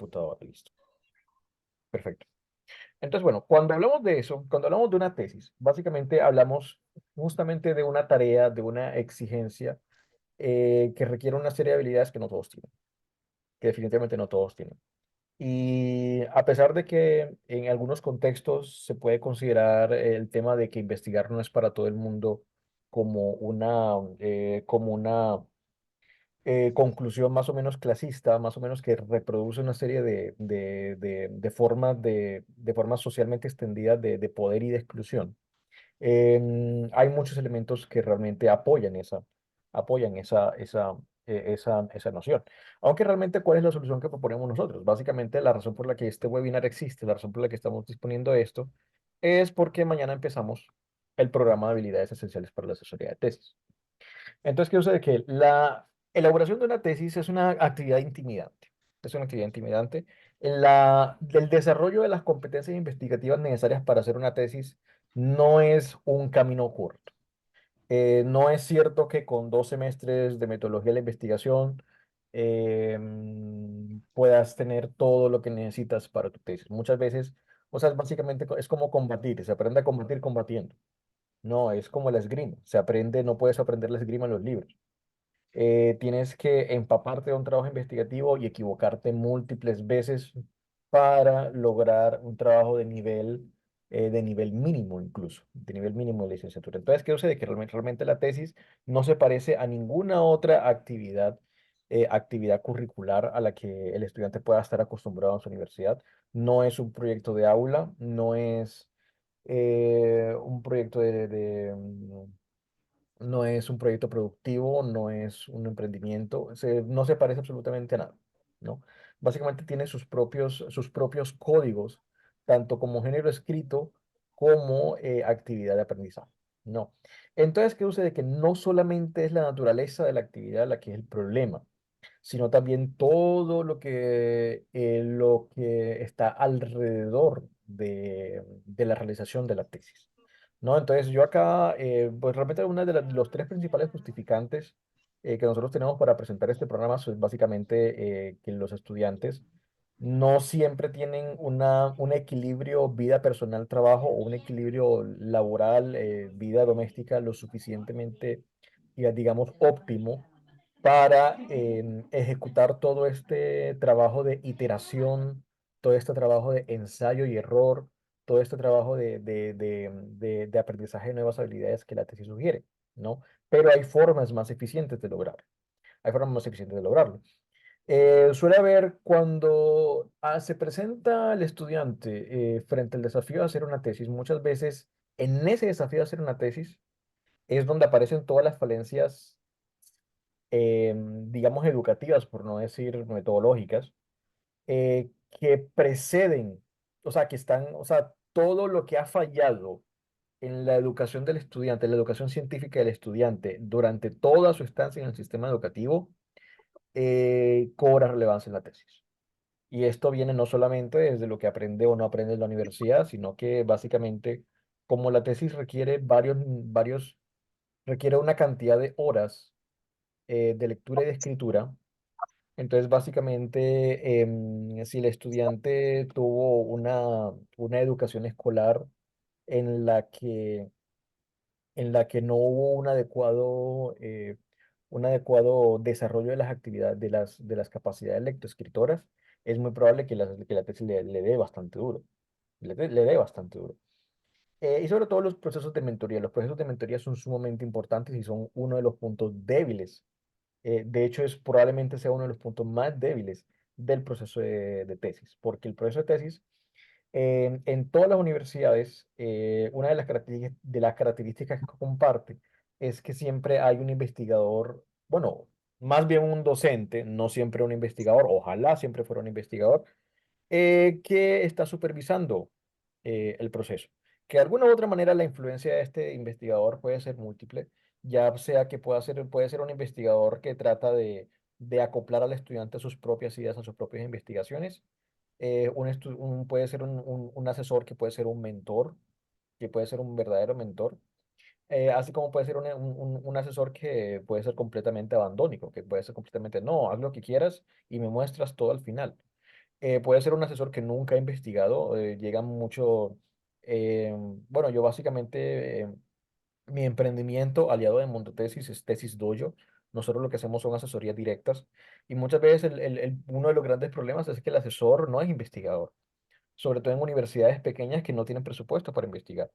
computadora, listo. Perfecto. Entonces, bueno, cuando hablamos de eso, cuando hablamos de una tesis, básicamente hablamos justamente de una tarea, de una exigencia que requiere una serie de habilidades que no todos tienen, que definitivamente no todos tienen. Y a pesar de que en algunos contextos se puede considerar el tema de que investigar no es para todo el mundo como una conclusión más o menos clasista, más o menos que reproduce una serie de formas socialmente extendidas de poder y de exclusión. Hay muchos elementos que realmente apoyan esa noción. Aunque realmente, ¿cuál es la solución que proponemos nosotros? Básicamente, la razón por la que este webinar existe, la razón por la que estamos disponiendo de esto, es porque mañana empezamos el programa de habilidades esenciales para la asesoría de tesis. Entonces, ¿qué sucede? Que la elaboración de una tesis es una actividad intimidante. Es una actividad intimidante. El desarrollo de las competencias investigativas necesarias para hacer una tesis no es un camino corto. No es cierto que con 2 semestres de metodología de la investigación puedas tener todo lo que necesitas para tu tesis. Muchas veces, o sea, básicamente es como combatir, se aprende a combatir combatiendo. No, es como la esgrima, se aprende, no puedes aprender la esgrima en los libros. Tienes que empaparte de un trabajo investigativo y equivocarte múltiples veces para lograr un trabajo de nivel mínimo incluso, de nivel mínimo de licenciatura. Entonces, ¿qué sucede? Que realmente la tesis no se parece a ninguna otra actividad curricular a la que el estudiante pueda estar acostumbrado en su universidad. No es un proyecto de aula, no es un proyecto no es un proyecto productivo, no es un emprendimiento, no se parece absolutamente a nada, ¿no? Básicamente tiene sus propios códigos, tanto como género escrito como actividad de aprendizaje, ¿no? Entonces, ¿qué sucede? Que no solamente es la naturaleza de la actividad la que es el problema, sino también todo lo que está alrededor de la realización de la tesis. ¿No? Entonces yo acá, pues realmente uno de los tres principales justificantes que nosotros tenemos para presentar este programa es básicamente que los estudiantes no siempre tienen un equilibrio vida personal-trabajo o un equilibrio laboral, vida doméstica lo suficientemente, digamos, óptimo para ejecutar todo este trabajo de iteración, todo este trabajo de ensayo y error, todo este trabajo de aprendizaje de nuevas habilidades que la tesis sugiere, ¿no? Pero hay formas más eficientes de lograr. Hay formas más eficientes de lograrlo. Suele haber cuando se presenta el estudiante frente al desafío de hacer una tesis, muchas veces en ese desafío de hacer una tesis es donde aparecen todas las falencias digamos, educativas, por no decir metodológicas, que preceden, o sea, o sea, todo lo que ha fallado en la educación del estudiante, en la educación científica del estudiante durante toda su estancia en el sistema educativo, cobra relevancia en la tesis. Y esto viene no solamente desde lo que aprende o no aprende en la universidad, sino que básicamente, como la tesis requiere una cantidad de horas de lectura y de escritura. Entonces, básicamente, si el estudiante tuvo una educación escolar en la que no hubo un adecuado desarrollo de las actividades, de las capacidades lectoescritoras, es muy probable que la tesis le dé bastante duro. Le dé bastante duro. Y sobre todo los procesos de mentoría. Los procesos de mentoría son sumamente importantes y son uno de los puntos débiles, de hecho, probablemente sea uno de los puntos más débiles del proceso de tesis, porque el proceso de tesis en todas las universidades, una de las características que comparte es que siempre hay un investigador, bueno, más bien un docente, no siempre un investigador, ojalá siempre fuera un investigador, que está supervisando el proceso. Que de alguna u otra manera la influencia de este investigador puede ser múltiple, ya sea que puede ser un investigador que trata de acoplar al estudiante a sus propias ideas, a sus propias investigaciones. Puede ser un asesor que puede ser un mentor, que puede ser un verdadero mentor. Así como puede ser un asesor que puede ser completamente abandónico, que puede ser completamente, no, haz lo que quieras y me muestras todo al final. puede ser un asesor que nunca ha investigado, llega mucho, eh, bueno, yo básicamente, mi emprendimiento aliado de Mondotesis es Tesis Dojo. Nosotros lo que hacemos son asesorías directas y muchas veces uno de los grandes problemas es que el asesor no es investigador, sobre todo en universidades pequeñas que no tienen presupuesto para investigar.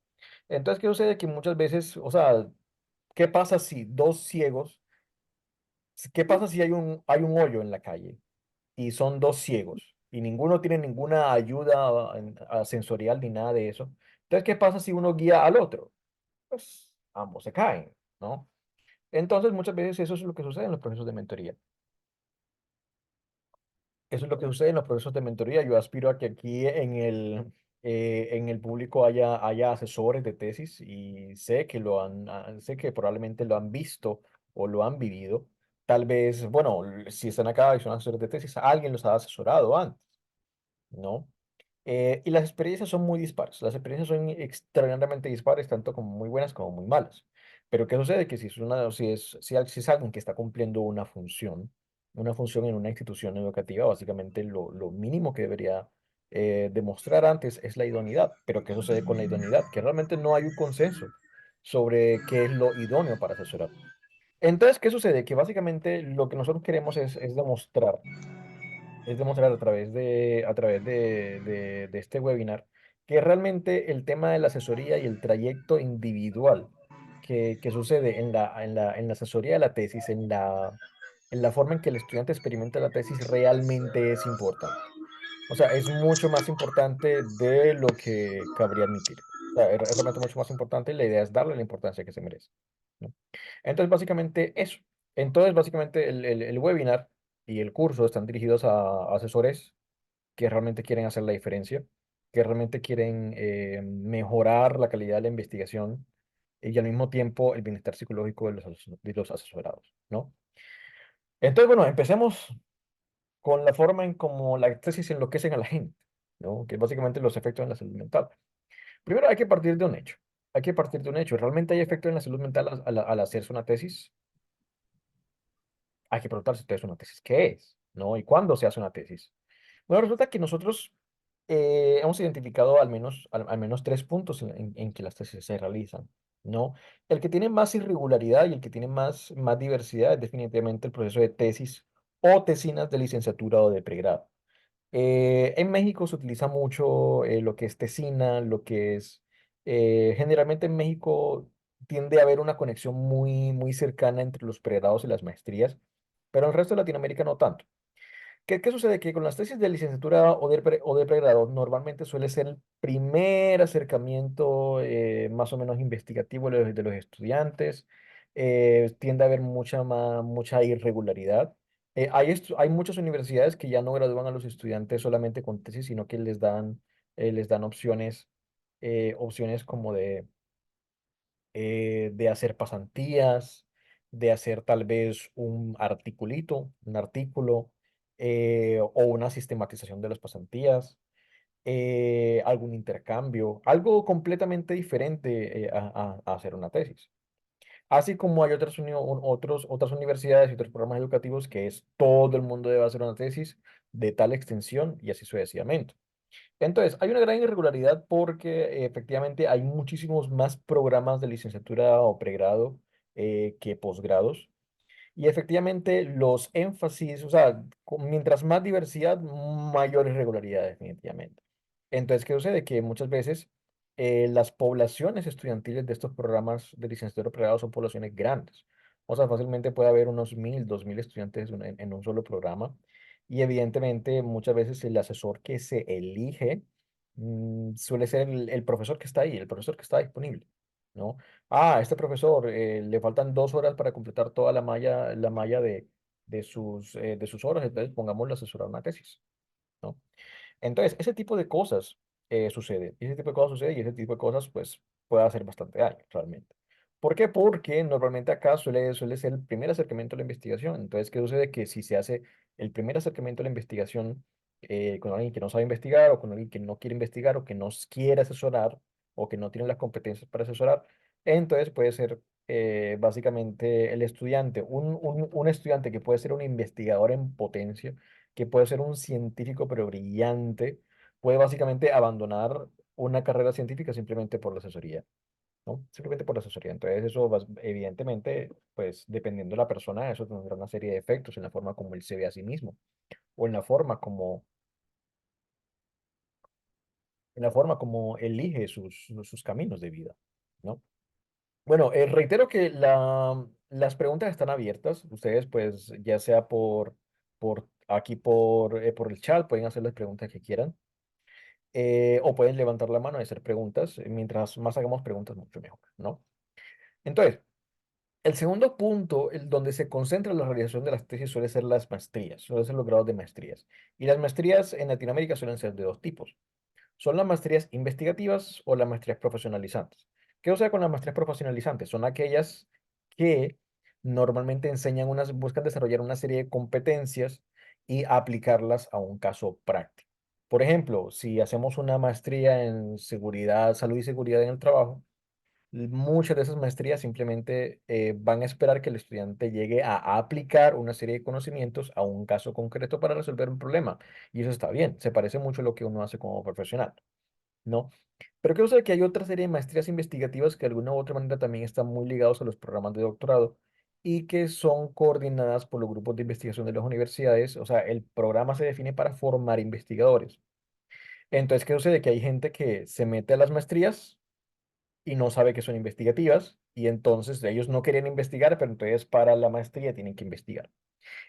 Entonces, ¿qué sucede? Que muchas veces, o sea, ¿qué pasa si dos ciegos, qué pasa si hay un hoyo en la calle y son dos ciegos y ninguno tiene ninguna ayuda sensorial ni nada de eso? Entonces, ¿qué pasa si uno guía al otro? Pues ambos se caen, ¿no? Entonces, muchas veces eso es lo que sucede en los procesos de mentoría. Eso es lo que sucede en los procesos de mentoría. Yo aspiro a que aquí en el público haya asesores de tesis y sé que sé que probablemente lo han visto o lo han vivido. Tal vez, bueno, si están acá y son asesores de tesis, alguien los ha asesorado antes, ¿no? Y las experiencias son muy dispares. Las experiencias son extraordinariamente dispares, tanto como muy buenas como muy malas. Pero ¿qué sucede? Que si es alguien que está cumpliendo una función en una institución educativa, básicamente lo mínimo que debería demostrar antes es la idoneidad. Pero ¿qué sucede con la idoneidad? Que realmente no hay un consenso sobre qué es lo idóneo para asesorar. Entonces, ¿qué sucede? Que básicamente lo que nosotros queremos es demostrar a través de este webinar que realmente el tema de la asesoría y el trayecto individual que sucede en la asesoría de la tesis, en la forma en que el estudiante experimenta la tesis, realmente es importante. O sea, es mucho más importante de lo que cabría admitir. O sea, es realmente mucho más importante y la idea es darle la importancia que se merece, ¿no? Entonces, básicamente eso. Entonces, básicamente el webinar y el curso están dirigidos a asesores que realmente quieren hacer la diferencia, que realmente quieren mejorar la calidad de la investigación y al mismo tiempo el bienestar psicológico de los asesorados, ¿no? Entonces, bueno, empecemos con la forma en cómo la tesis enloquecen a la gente, ¿no? Que es básicamente los efectos en la salud mental. Primero hay que partir de un hecho. Hay que partir de un hecho. ¿Realmente hay efecto en la salud mental al hacerse una tesis? Hay que preguntarse entonces una tesis, ¿qué es? ¿No? ¿Y cuándo se hace una tesis? Bueno, resulta que nosotros hemos identificado al menos tres puntos en que las tesis se realizan, ¿no? El que tiene más irregularidad y el que tiene más diversidad es definitivamente el proceso de tesis o tesinas de licenciatura o de pregrado. En México se utiliza mucho lo que es tesina, generalmente en México tiende a haber una conexión muy cercana entre los pregrados y las maestrías, pero en el resto de Latinoamérica no tanto. ¿Qué sucede? Que con las tesis de licenciatura o de pregrado normalmente suele ser el primer acercamiento más o menos investigativo de los estudiantes. Tiende a haber mucha irregularidad. Hay muchas universidades que ya no gradúan a los estudiantes solamente con tesis, sino que les dan opciones como de hacer pasantías, de hacer tal vez un artículo, o una sistematización de las pasantías, algún intercambio, algo completamente diferente a hacer una tesis. Así como hay otras universidades y otros programas educativos que es todo el mundo debe hacer una tesis de tal extensión y así sucesivamente. Entonces, hay una gran irregularidad porque efectivamente hay muchísimos más programas de licenciatura o pregrado que posgrados. Y efectivamente los énfasis, o sea, mientras más diversidad, mayor irregularidad definitivamente. Entonces, ¿qué sucede? Que muchas veces las poblaciones estudiantiles de estos programas de licenciatura o pregrado son poblaciones grandes. O sea, fácilmente puede haber unos 1000, 2000 estudiantes en un solo programa. Y evidentemente muchas veces el asesor que se elige suele ser el profesor que está ahí, el profesor que está disponible, ¿no? Este profesor le faltan 2 horas para completar toda la malla de sus horas, entonces pongámoslo a asesorar una tesis, ¿no? Entonces, ese tipo de cosas sucede, ese tipo de cosas sucede y ese tipo de cosas pues puede hacer bastante daño realmente. ¿Por qué? Porque normalmente acá suele ser el primer acercamiento a la investigación. Entonces, ¿qué sucede? Que si se hace el primer acercamiento a la investigación con alguien que no sabe investigar o con alguien que no quiere investigar o que no quiere asesorar o que no tiene las competencias para asesorar, entonces puede ser básicamente el estudiante, un estudiante que puede ser un investigador en potencia, que puede ser un científico pero brillante, puede básicamente abandonar una carrera científica simplemente por la asesoría, ¿no? Simplemente por la asesoría. Entonces eso, evidentemente, pues dependiendo de la persona, eso tendrá una serie de efectos en la forma como él se ve a sí mismo o en la forma como elige sus caminos de vida, ¿no? Bueno, reitero que las preguntas están abiertas. Ustedes, pues, ya sea por el chat, pueden hacer las preguntas que quieran, o pueden levantar la mano y hacer preguntas. Mientras más hagamos preguntas, mucho mejor, ¿no? Entonces, el segundo punto, donde se concentra la realización de las tesis, suele ser las maestrías, suelen ser los grados de maestrías. Y las maestrías en Latinoamérica suelen ser de dos tipos. Son las maestrías investigativas o las maestrías profesionalizantes. ¿Qué o sea con las maestrías profesionalizantes? Son aquellas que normalmente buscan desarrollar una serie de competencias y aplicarlas a un caso práctico. Por ejemplo, si hacemos una maestría en seguridad, salud y seguridad en el trabajo, muchas de esas maestrías simplemente van a esperar que el estudiante llegue a aplicar una serie de conocimientos a un caso concreto para resolver un problema. Y eso está bien, se parece mucho a lo que uno hace como profesional, ¿no? Pero quiero saber que hay otra serie de maestrías investigativas que de alguna u otra manera también están muy ligados a los programas de doctorado y que son coordinadas por los grupos de investigación de las universidades. O sea, el programa se define para formar investigadores. Entonces, ¿qué sucede? Que hay gente que se mete a las maestrías y no sabe que son investigativas y entonces ellos no querían investigar, pero entonces para la maestría tienen que investigar.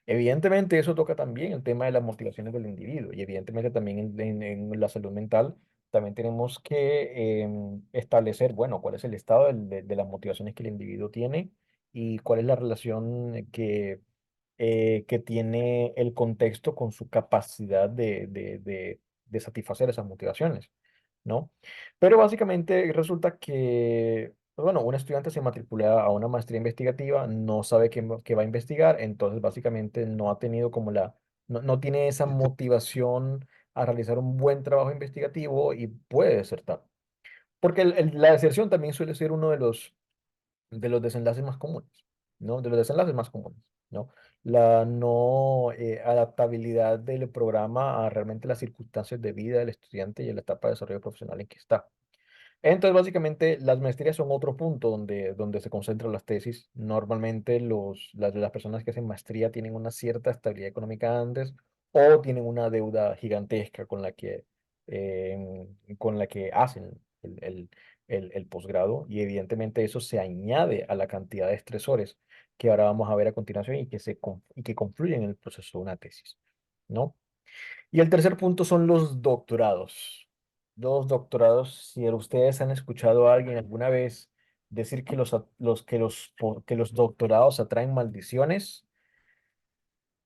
Evidentemente, eso toca también el tema de las motivaciones del individuo y evidentemente también en la salud mental también tenemos que establecer, bueno, cuál es el estado de las motivaciones que el individuo tiene y cuál es la relación que tiene el contexto con su capacidad de satisfacer esas motivaciones, ¿no? Pero básicamente resulta que, pues bueno, un estudiante se matricula a una maestría investigativa, no sabe qué va a investigar, entonces básicamente no ha tenido no tiene esa motivación a realizar un buen trabajo investigativo y puede desertar. Porque la deserción también suele ser uno de los desenlaces más comunes, ¿no? De los desenlaces más comunes, ¿no? La no adaptabilidad del programa a realmente las circunstancias de vida del estudiante y a la etapa de desarrollo profesional en que está. Entonces, básicamente, las maestrías son otro punto donde se concentran las tesis. Normalmente, las personas que hacen maestría tienen una cierta estabilidad económica antes o tienen una deuda gigantesca con la que hacen el posgrado. Y evidentemente, eso se añade a la cantidad de estresores que ahora vamos a ver a continuación y que confluyen en el proceso de una tesis, ¿no? Y el tercer punto son los doctorados. Los doctorados, si ustedes han escuchado a alguien alguna vez decir que los doctorados atraen maldiciones,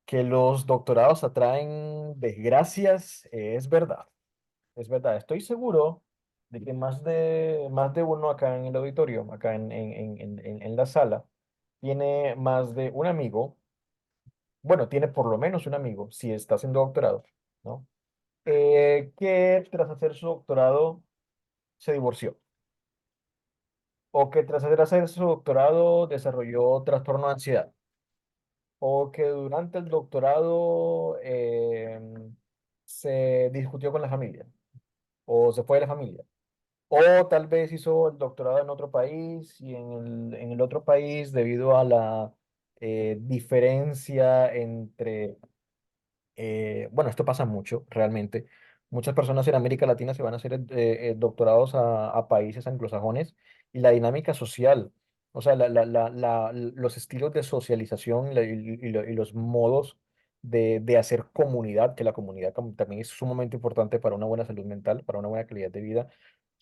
que los doctorados atraen desgracias, es verdad, es verdad. Estoy seguro de que más de uno acá en el auditorio, acá en la sala, tiene más de un amigo, bueno, tiene por lo menos un amigo, si está haciendo doctorado, ¿no? Que tras hacer su doctorado se divorció, o que tras hacer su doctorado desarrolló trastorno de ansiedad, o que durante el doctorado se discutió con la familia, o se fue de la familia, o tal vez hizo el doctorado en otro país y en el otro país, debido a la diferencia entre bueno, esto pasa mucho, realmente. Muchas personas en América Latina se van a hacer doctorados a países anglosajones y la dinámica social, o sea, los estilos de socialización y los modos de hacer comunidad, que la comunidad también es sumamente importante para una buena salud mental, para una buena calidad de vida,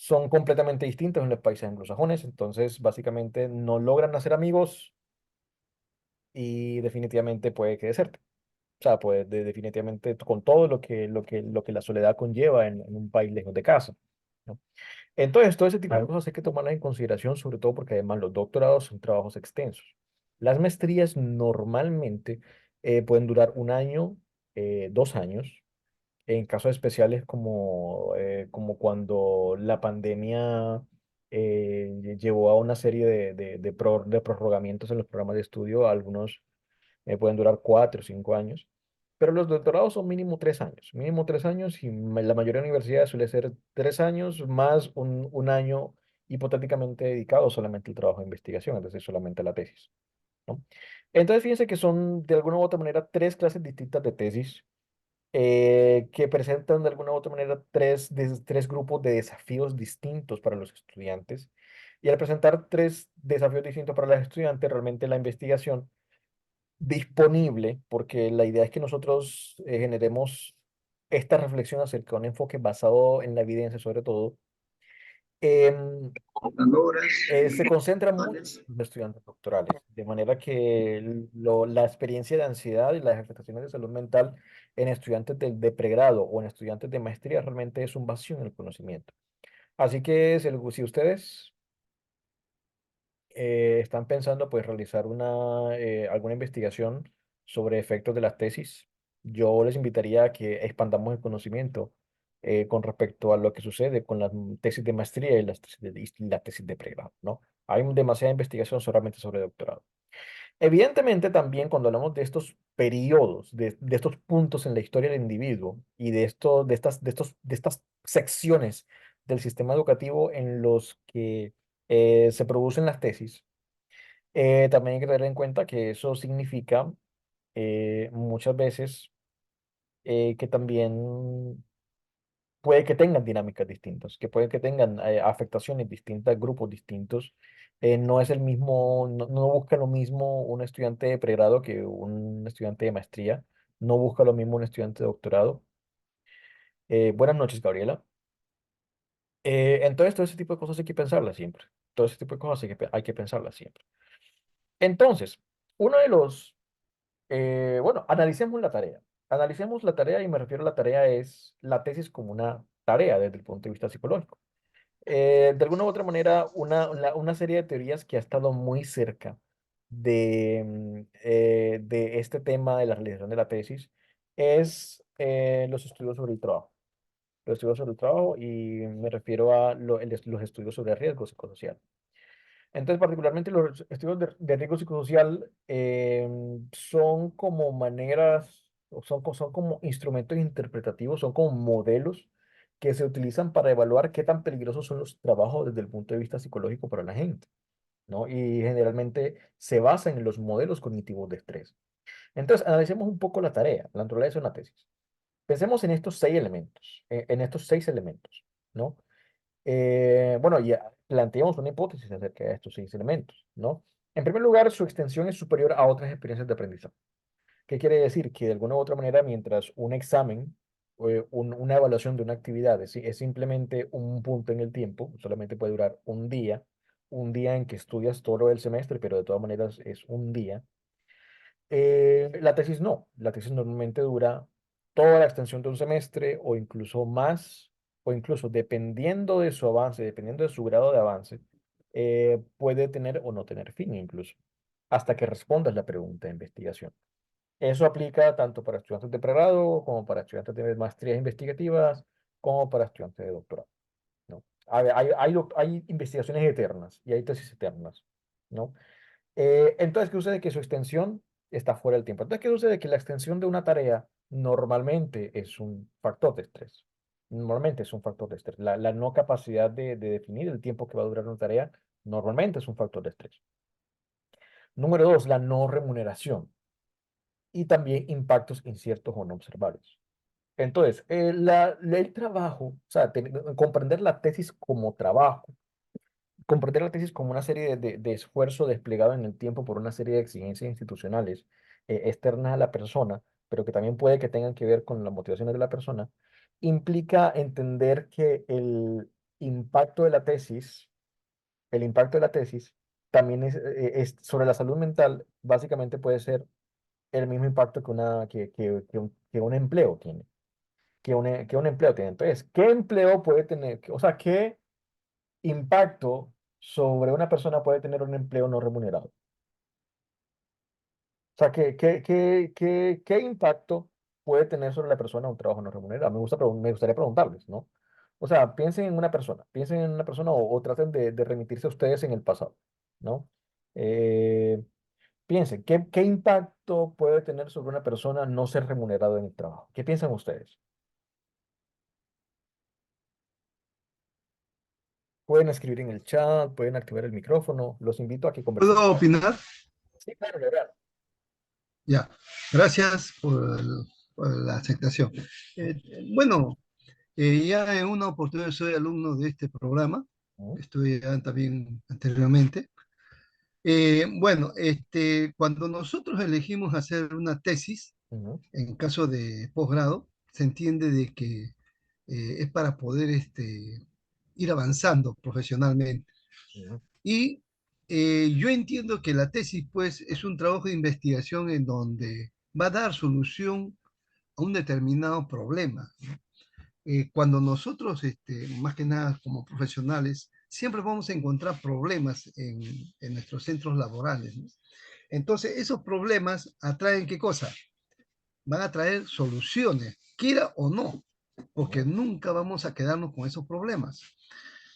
son completamente distintos en los países anglosajones. Entonces, básicamente, no logran hacer amigos y definitivamente puede que deserte. O sea, pues definitivamente con todo lo que la soledad conlleva en un país lejos de casa, ¿no? Entonces, todo ese tipo de cosas hay que tomarlas en consideración, sobre todo porque además los doctorados son trabajos extensos. Las maestrías normalmente pueden durar un año, 2 años, en casos especiales como cuando la pandemia llevó a una serie de prorrogamientos en los programas de estudio. Algunos pueden durar 4 o 5 años. pero los doctorados son mínimo 3 años y la mayoría de universidades suele ser 3 años más un año hipotéticamente dedicado solamente al trabajo de investigación, es decir, solamente a la tesis, ¿no? Entonces, fíjense que son de alguna u otra manera tres clases distintas de tesis que presentan de alguna u otra manera tres grupos de desafíos distintos para los estudiantes. Y al presentar tres desafíos distintos para los estudiantes, realmente la investigación disponible, porque la idea es que nosotros generemos esta reflexión acerca de un enfoque basado en la evidencia sobre todo, em, se concentra mucho en los estudiantes doctorales, de manera que la experiencia de ansiedad y las afectaciones de salud mental en estudiantes de pregrado o en estudiantes de maestría realmente es un vacío en el conocimiento. Así que si ustedes están pensando pues realizar alguna investigación sobre efectos de las tesis, yo les invitaría a que expandamos el conocimiento con respecto a lo que sucede con las tesis de maestría y la tesis de pregrado, ¿no? Hay demasiada investigación solamente sobre doctorado. Evidentemente también cuando hablamos de estos periodos, de estos puntos en la historia del individuo y de estas secciones del sistema educativo en los que se producen las tesis, también hay que tener en cuenta que eso significa muchas veces que también puede que tengan dinámicas distintas, que puede que tengan afectaciones distintas, grupos distintos. No es el mismo, no busca lo mismo un estudiante de pregrado que un estudiante de maestría, no busca lo mismo un estudiante de doctorado. Buenas noches, Gabriela. Entonces, todo ese tipo de cosas hay que pensarlas siempre. Todo ese tipo de cosas hay que pensarlas siempre. Entonces, uno de los bueno, analicemos la tarea. Analicemos la tarea y me refiero a la tarea es la tesis como una tarea desde el punto de vista psicológico. De alguna u otra manera, una serie de teorías que ha estado muy cerca de este tema de la realización de la tesis es los estudios sobre el trabajo. Los estudios sobre el trabajo y me refiero a los estudios sobre riesgo psicosocial. Entonces, particularmente los estudios de riesgo psicosocial son como maneras, o son como instrumentos interpretativos, son como modelos que se utilizan para evaluar qué tan peligrosos son los trabajos desde el punto de vista psicológico para la gente, ¿no? Y generalmente se basan en los modelos cognitivos de estrés. Entonces, analicemos un poco la tarea, la naturaleza de una tesis. Pensemos en estos seis elementos, en estos seis elementos, ¿no? Bueno, ya planteamos una hipótesis acerca de estos seis elementos, ¿no? En primer lugar, su extensión es superior a otras experiencias de aprendizaje. ¿Qué quiere decir? Que de alguna u otra manera, mientras un examen o una evaluación de una actividad es simplemente un punto en el tiempo, solamente puede durar un día en que estudias todo el semestre, pero de todas maneras es un día. La tesis no, la tesis normalmente dura toda la extensión de un semestre o incluso más, o incluso dependiendo de su avance, dependiendo de su grado de avance, puede tener o no tener fin incluso, hasta que respondas la pregunta de investigación. Eso aplica tanto para estudiantes de pregrado como para estudiantes de maestrías investigativas, como para estudiantes de doctorado, ¿no? Hay investigaciones eternas y hay tesis eternas, ¿no? Entonces, ¿qué sucede? Que su extensión está fuera del tiempo. Entonces, ¿qué sucede? Que la extensión de una tarea normalmente es un factor de estrés. Normalmente es un factor de estrés. La no capacidad de definir el tiempo que va a durar una tarea normalmente es un factor de estrés. Número dos, la no remuneración y también impactos inciertos o no observables. Entonces, el trabajo, o sea, comprender la tesis como trabajo, comprender la tesis como una serie de esfuerzo desplegado en el tiempo por una serie de exigencias institucionales externas a la persona, pero que también puede que tengan que ver con las motivaciones de la persona, implica entender que impacto de la tesis, el impacto de la tesis también es sobre la salud mental, básicamente puede ser el mismo impacto que un empleo tiene, que un empleo tiene. Entonces, ¿qué empleo puede tener? O sea, ¿qué impacto sobre una persona puede tener un empleo no remunerado? O sea, ¿qué impacto puede tener sobre la persona un trabajo no remunerado? Me gustaría preguntarles, ¿no? O sea, piensen en una persona o traten de remitirse a ustedes en el pasado, ¿no? Eh, Piensen, ¿qué impacto puede tener sobre una persona no ser remunerado en el trabajo? ¿Qué piensan ustedes? Pueden escribir en el chat, pueden activar el micrófono. Los invito a que conversemos. ¿Puedo opinar? Sí, claro, Leonardo. Ya, gracias por la aceptación. Ujú, Eh, bueno, ya en una oportunidad soy alumno de este programa, ujú, estuve ya también anteriormente. Bueno, cuando nosotros elegimos hacer una tesis, ujú, en caso de posgrado, se entiende de que es para poder ir avanzando profesionalmente. ujú, Y yo entiendo que la tesis, pues, es un trabajo de investigación en donde va a dar solución a un determinado problema. Cuando nosotros, más que nada como profesionales, siempre vamos a encontrar problemas en nuestros centros laborales, ¿no? Entonces, esos problemas atraen ¿qué cosa? Van a traer soluciones, quiera o no, porque ujú, nunca vamos a quedarnos con esos problemas.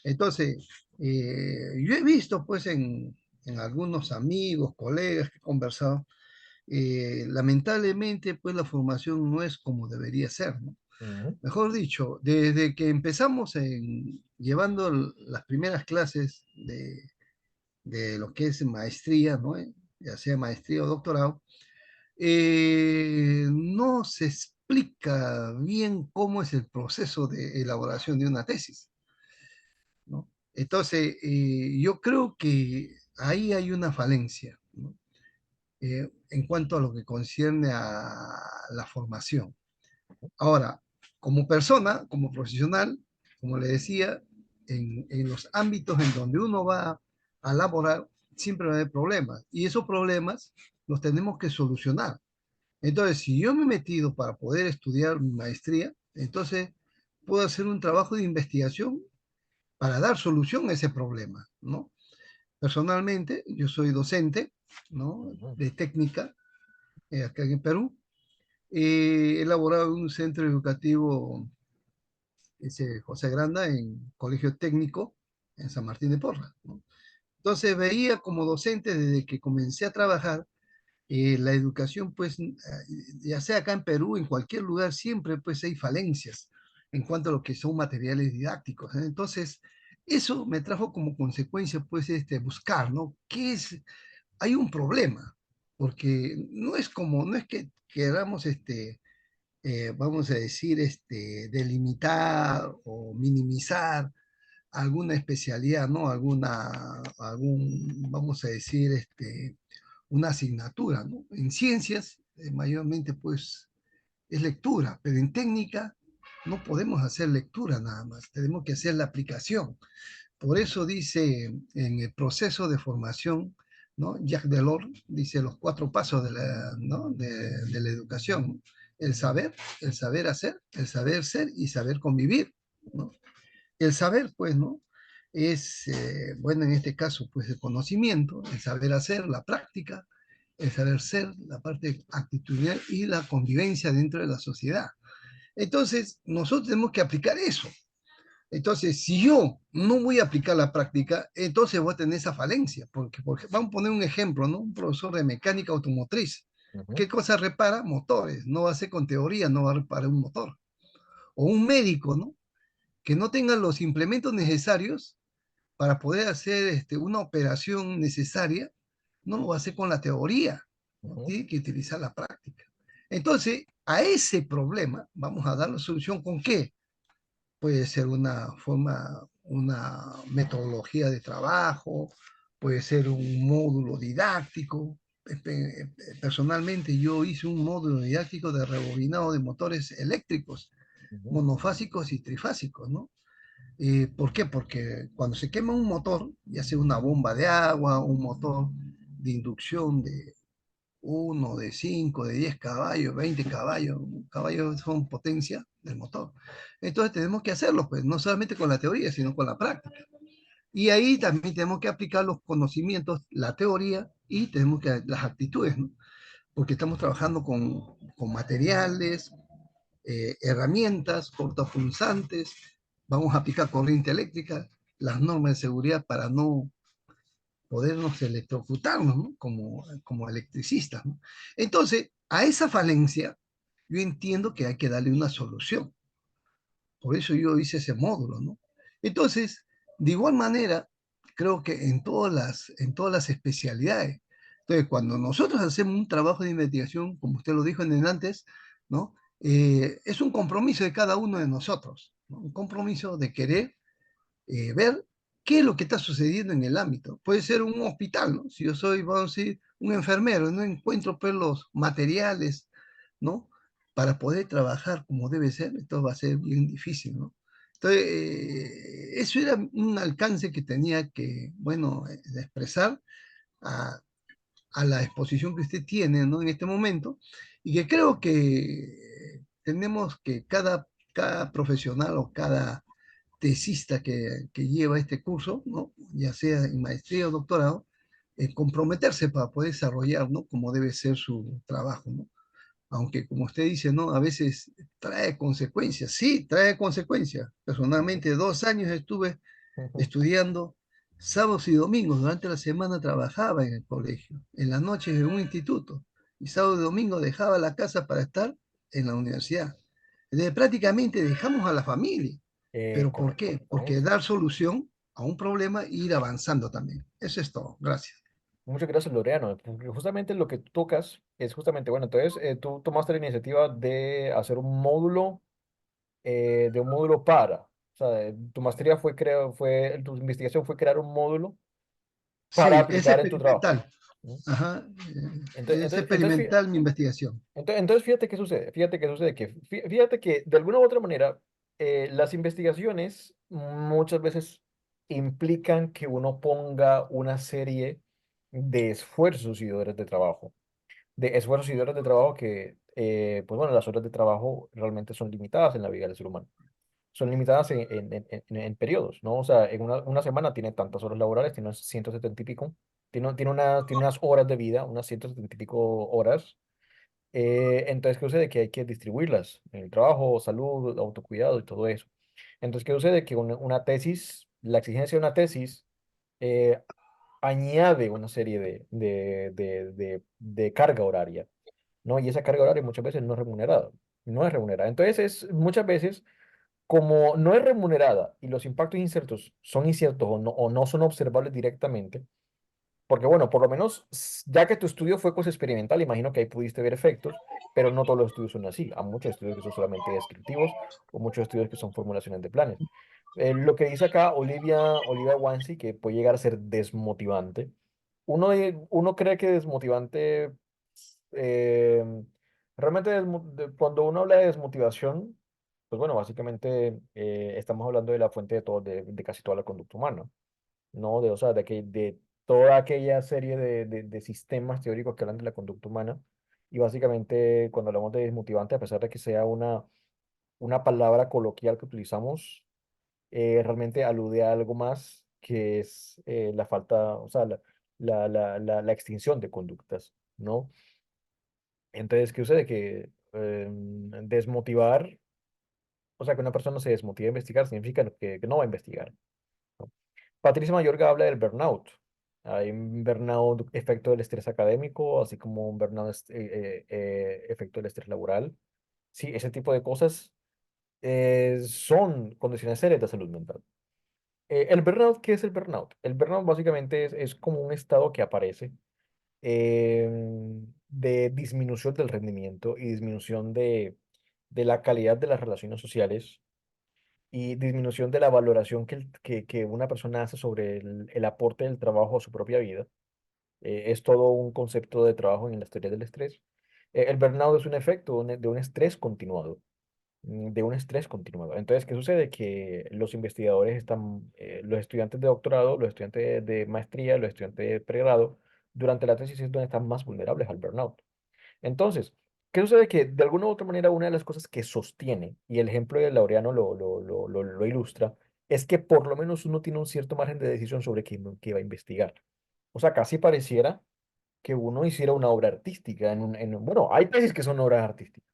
Entonces, yo he visto pues en algunos amigos, colegas que he conversado, lamentablemente pues la formación no es como debería ser, ¿no? ujú, Mejor dicho, desde que empezamos llevando las primeras clases de lo que es maestría, ¿no? Ya sea maestría o doctorado, no se explica bien cómo es el proceso de elaboración de una tesis, ¿no? Entonces, yo creo que ahí hay una falencia, ¿no? En cuanto a lo que concierne a la formación. Ahora, como persona, como profesional, como le decía, en los ámbitos en donde uno va a laborar, siempre va a haber problemas. Y esos problemas los tenemos que solucionar. Entonces, si yo me he metido para poder estudiar mi maestría, entonces puedo hacer un trabajo de investigación para dar solución a ese problema, ¿no? Personalmente, yo soy docente, ¿no? ujú, De técnica acá en Perú. He elaborado en un centro educativo, ese José Granda, en Colegio Técnico, en San Martín de Porres, ¿no? Entonces veía como docente desde que comencé a trabajar la educación, pues, ya sea acá en Perú, en cualquier lugar, siempre pues hay falencias en cuanto a lo que son materiales didácticos, ¿eh? Entonces, eso me trajo como consecuencia, pues, buscar, ¿no? ¿Qué es? Hay un problema, porque no es que queramos, vamos a decir, delimitar o minimizar alguna especialidad, ¿no? Vamos a decir, una asignatura, ¿no? En ciencias, mayormente, pues, es lectura, pero en técnica no podemos hacer lectura nada más, tenemos que hacer la aplicación. Por eso dice en el proceso de formación, ¿no? Jacques Delors dice los cuatro pasos ¿no? de la educación, ¿no? El saber hacer, el saber ser y saber convivir, ¿no? El saber, pues, ¿no? Es, bueno, en este caso, pues, el conocimiento, el saber hacer, la práctica, el saber ser, la parte actitudinal y la convivencia dentro de la sociedad. Entonces, nosotros tenemos que aplicar eso. Entonces, si yo no voy a aplicar la práctica, entonces voy a tener esa falencia, porque vamos a poner un ejemplo, ¿no? Un profesor de mecánica automotriz. ujú, ¿Qué cosa repara? Motores. No va a ser con teoría, no va a reparar un motor. O un médico, ¿no? Que no tenga los implementos necesarios para poder hacer una operación necesaria, no lo va a hacer con la teoría, ¿no? ujú, Tiene que utilizar la práctica. Entonces, a ese problema vamos a dar la solución con qué? Puede ser una forma, una metodología de trabajo, puede ser un módulo didáctico. Personalmente yo hice un módulo didáctico de rebobinado de motores eléctricos, ujú, monofásicos y trifásicos, ¿no? ¿Por qué? Porque cuando se quema un motor, ya sea una bomba de agua, un motor de inducción de uno, de 5, de 10 caballos, 20 caballos, caballos son potencia del motor. Entonces tenemos que hacerlo, pues, no solamente con la teoría, sino con la práctica. Y ahí también tenemos que aplicar los conocimientos, la teoría y tenemos que las actitudes, ¿no? Porque estamos trabajando con materiales, herramientas, cortopunzantes, vamos a aplicar corriente eléctrica, las normas de seguridad para no podernos electrocutarnos, ¿no? Como electricistas, ¿no? Entonces, a esa falencia, yo entiendo que hay que darle una solución. Por eso yo hice ese módulo, ¿no? Entonces, de igual manera, creo que en todas las especialidades. Entonces, cuando nosotros hacemos un trabajo de investigación, como usted lo dijo en el antes, ¿no? Es un compromiso de cada uno de nosotros, ¿no? Un compromiso de querer ver qué es lo que está sucediendo en el ámbito. Puede ser un hospital, ¿no? Si yo soy, vamos a decir, un enfermero, no encuentro pues los materiales, ¿no? Para poder trabajar como debe ser, esto va a ser bien difícil, ¿no? Entonces, eso era un alcance que tenía que, bueno, expresar a, a la exposición que usted tiene, ¿no? En este momento, y que creo que tenemos que cada profesional o cada tesista que lleva este curso, ¿no? Ya sea en maestría o doctorado, comprometerse para poder desarrollar, ¿no? Como debe ser su trabajo, ¿no? Aunque, como usted dice, ¿no? A veces trae consecuencias. Sí, trae consecuencias. Personalmente, 2 años estuve estudiando sábados y domingos. Durante la semana trabajaba en el colegio, en las noches en un instituto. Y sábado y domingo dejaba la casa para estar en la universidad. Entonces, prácticamente dejamos a la familia. ¿Pero por Correcto, qué? Porque exactamente. dar solución a un problema e ir avanzando también. Eso es todo. Gracias. Muchas gracias, Loreano, porque justamente lo que tú tocas es justamente, bueno, entonces tú tomaste la iniciativa de hacer un módulo, de un módulo para, o sea, tu maestría fue, tu investigación fue crear un módulo para Sí, es aplicar en tu trabajo. experimental. ¿No? Ajá. Entonces, Es entonces, entonces, fí- experimental mi investigación. entonces, fíjate qué sucede, fíjate que de alguna u otra manera las investigaciones muchas veces implican que uno ponga una serie de esfuerzos y de horas de trabajo. De esfuerzos y de horas de trabajo que, pues bueno, las horas de trabajo realmente son limitadas en la vida del ser humano. Son limitadas en periodos, ¿no? O sea, en una semana tiene tantas horas laborales, tiene unas 170 y pico, tiene unas horas de vida, unas 170 y pico horas. Entonces, ¿qué sucede? Que hay que distribuirlas en el trabajo, salud, autocuidado y todo eso. Entonces, ¿qué sucede? Que una tesis, la exigencia de una tesis, eh, añade una serie de carga horaria, ¿no? Y esa carga horaria muchas veces no es remunerada. No es remunerada. Entonces, muchas veces, como no es remunerada y los impactos incertos son inciertos o no son observables directamente, porque bueno, por lo menos, ya que tu estudio fue cosa experimental, imagino que ahí pudiste ver efectos, pero no todos los estudios son así. Hay muchos estudios que son solamente descriptivos o muchos estudios que son formulaciones de planes. Lo que dice acá Olivia Wansi, que puede llegar a ser desmotivante. Uno cree que desmotivante, eh, realmente cuando uno habla de desmotivación, pues bueno, básicamente estamos hablando de la fuente de todo, de casi toda la conducta humana, ¿no? O sea, de toda aquella serie de sistemas teóricos que hablan de la conducta humana. Y básicamente, cuando hablamos de desmotivante, a pesar de que sea una palabra coloquial que utilizamos, realmente alude a algo más que es la falta, o sea, la extinción de conductas, ¿no? Entonces, ¿qué sucede? Que desmotivar, o sea, que una persona se desmotive a investigar significa que no va a investigar, ¿no? Patricia Mayorga habla del burnout. Hay un burnout efecto del estrés académico, así como un burnout efecto del estrés laboral. Sí, ese tipo de cosas son condiciones serias de salud mental. El burnout, ¿qué es el burnout? El burnout básicamente es como un estado que aparece de disminución del rendimiento y disminución de la calidad de las relaciones sociales y disminución de la valoración que una persona hace sobre el aporte del trabajo a su propia vida. Es todo un concepto de trabajo en la teoría del estrés. El burnout es un efecto de un estrés continuado, de un estrés continuado. Entonces, ¿qué sucede? Que los investigadores están, los estudiantes de doctorado, los estudiantes de maestría, los estudiantes de pregrado, durante la tesis es donde están más vulnerables al burnout. Entonces, ¿qué sucede? Que de alguna u otra manera una de las cosas que sostiene, y el ejemplo de Laureano lo ilustra, es que por lo menos uno tiene un cierto margen de decisión sobre qué va a investigar. O sea, casi pareciera que uno hiciera una obra artística bueno, hay tesis que son obras artísticas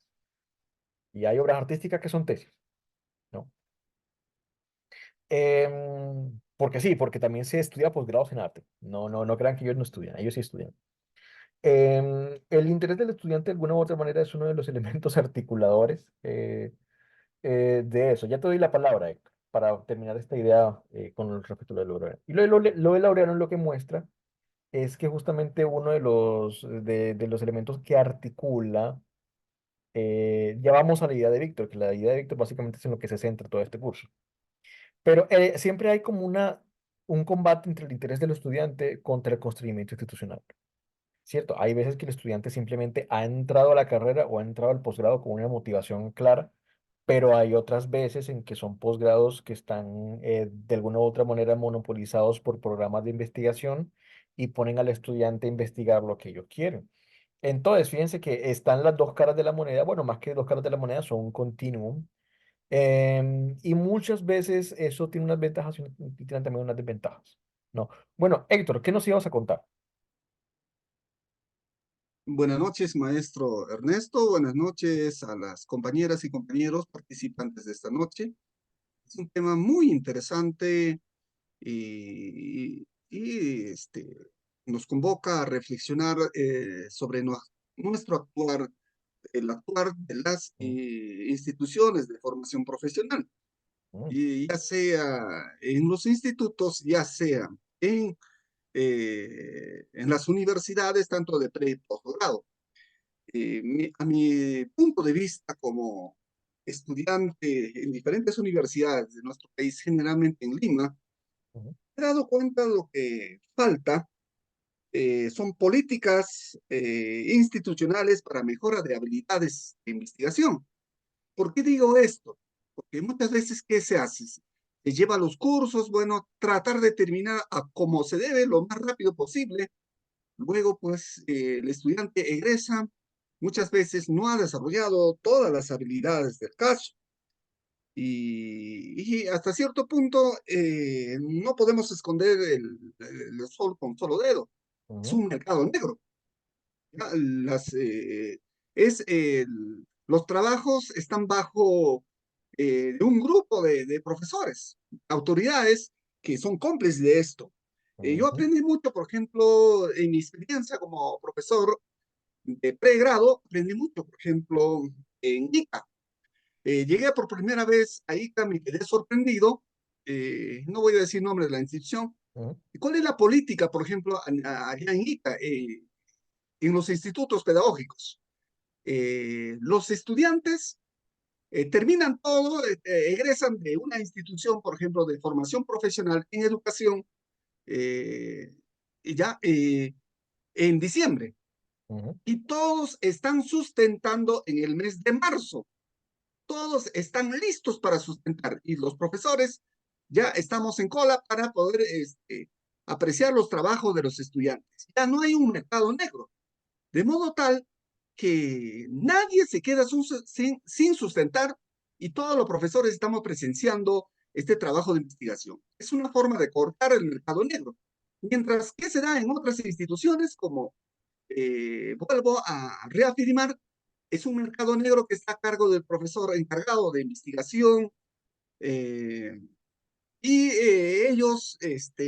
y hay obras artísticas que son tesis, ¿no? Porque sí, porque también se estudia posgrados en arte. No, no, no crean que ellos no estudian, ellos sí estudian. El interés del estudiante de alguna u otra manera es uno de los elementos articuladores de eso. Ya te doy la palabra, Héctor, para terminar esta idea con respecto a lo de Laureano. Y lo de Laureano lo que muestra es que justamente uno de los elementos que articula, ya vamos a la idea de Víctor, que la idea de Víctor básicamente es en lo que se centra todo este curso. Pero siempre hay como un combate entre el interés del estudiante contra el constreñimiento institucional. ¿Cierto? Hay veces que el estudiante simplemente ha entrado a la carrera o ha entrado al posgrado con una motivación clara, pero hay otras veces en que son posgrados que están de alguna u otra manera monopolizados por programas de investigación y ponen al estudiante a investigar lo que ellos quieren. Entonces, fíjense que están las dos caras de la moneda, bueno, más que dos caras de la moneda, son un continuum. Y muchas veces eso tiene unas ventajas y tiene también unas desventajas. ¿No? Bueno, Héctor, ¿qué nos ibas a contar? Buenas noches, maestro Ernesto. Buenas noches a las compañeras y compañeros participantes de esta noche. Es un tema muy interesante y nos convoca a reflexionar sobre nuestro actuar, el actuar de las Mm, instituciones de formación profesional, mm, y ya sea en los institutos, ya sea en las universidades, tanto de pre y posgrado. A mi punto de vista como estudiante en diferentes universidades de nuestro país, generalmente en Lima, mm, he dado cuenta de lo que falta son políticas institucionales para mejora de habilidades de investigación. ¿Por qué digo esto? Porque muchas veces, ¿qué se hace? Se lleva los cursos, bueno, tratar de terminar a como se debe lo más rápido posible. Luego, pues, el estudiante egresa, muchas veces no ha desarrollado todas las habilidades del caso. Y hasta cierto punto no podemos esconder el sol con solo dedo. Es mm, un mercado negro. ¿Ya? Es, los trabajos están bajo de un grupo de profesores, autoridades que son cómplices de esto. Yo mm, aprendí mucho, por ejemplo, en mi experiencia como profesor de pregrado, aprendí mucho, por ejemplo, en ICA. Llegué por primera vez a ICA, me quedé sorprendido, no voy a decir nombre de la institución. mm, ¿Cuál es la política, por ejemplo, allá en ICA, en los institutos pedagógicos? Los estudiantes terminan todo, egresan de una institución, por ejemplo, de formación profesional en educación, eh, ya en diciembre, mm, y todos están sustentando en el mes de marzo. Todos están listos para sustentar y los profesores ya estamos en cola para poder apreciar los trabajos de los estudiantes. Ya no hay un mercado negro, de modo tal que nadie se queda sin sustentar y todos los profesores estamos presenciando este trabajo de investigación. Es una forma de cortar el mercado negro. Mientras que se da en otras instituciones como vuelvo a reafirmar, es un mercado negro que está a cargo del profesor encargado de investigación eh, ellos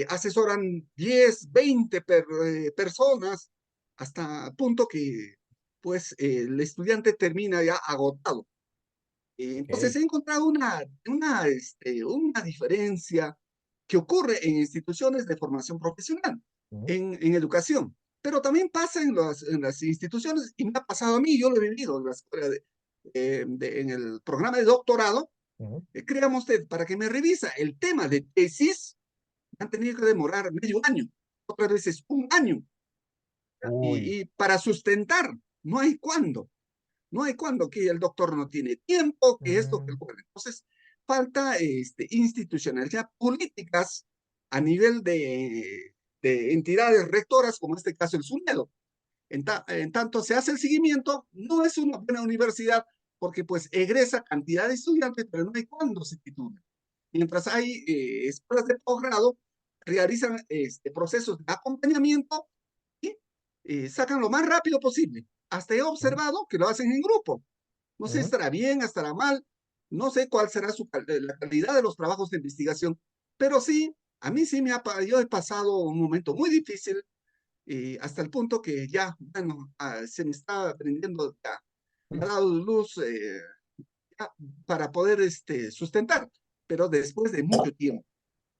asesoran 10, 20 personas hasta punto que pues el estudiante termina ya agotado. Entonces ok, he encontrado una diferencia que ocurre en instituciones de formación profesional, mm, en educación, pero también pasa en las instituciones, y me ha pasado a mí, yo lo he vivido en la escuela en el programa de doctorado. mm. Créame usted, para que me revisa el tema de tesis, me han tenido que demorar medio año, otras veces un año, Uy, y para sustentar, no hay cuándo. No hay cuando que el doctor no tiene tiempo, que esto, que mm, el otro. Entonces, falta institucionalidad, políticas a nivel de entidades rectoras, como en este caso el SUNEDO. En tanto se hace el seguimiento, no es una buena universidad porque pues egresa cantidad de estudiantes, pero no hay cuándo se titulan. Mientras hay escuelas de posgrado, realizan procesos de acompañamiento y sacan lo más rápido posible. Hasta he mm, observado que lo hacen en grupo. No sé si mm, estará bien, estará mal, no sé cuál será la calidad de los trabajos de investigación, pero sí A mí sí yo he pasado un momento muy difícil hasta el punto que ya, bueno, se me está prendiendo, ya, me ha dado luz ya, para poder sustentar, pero después de mucho tiempo.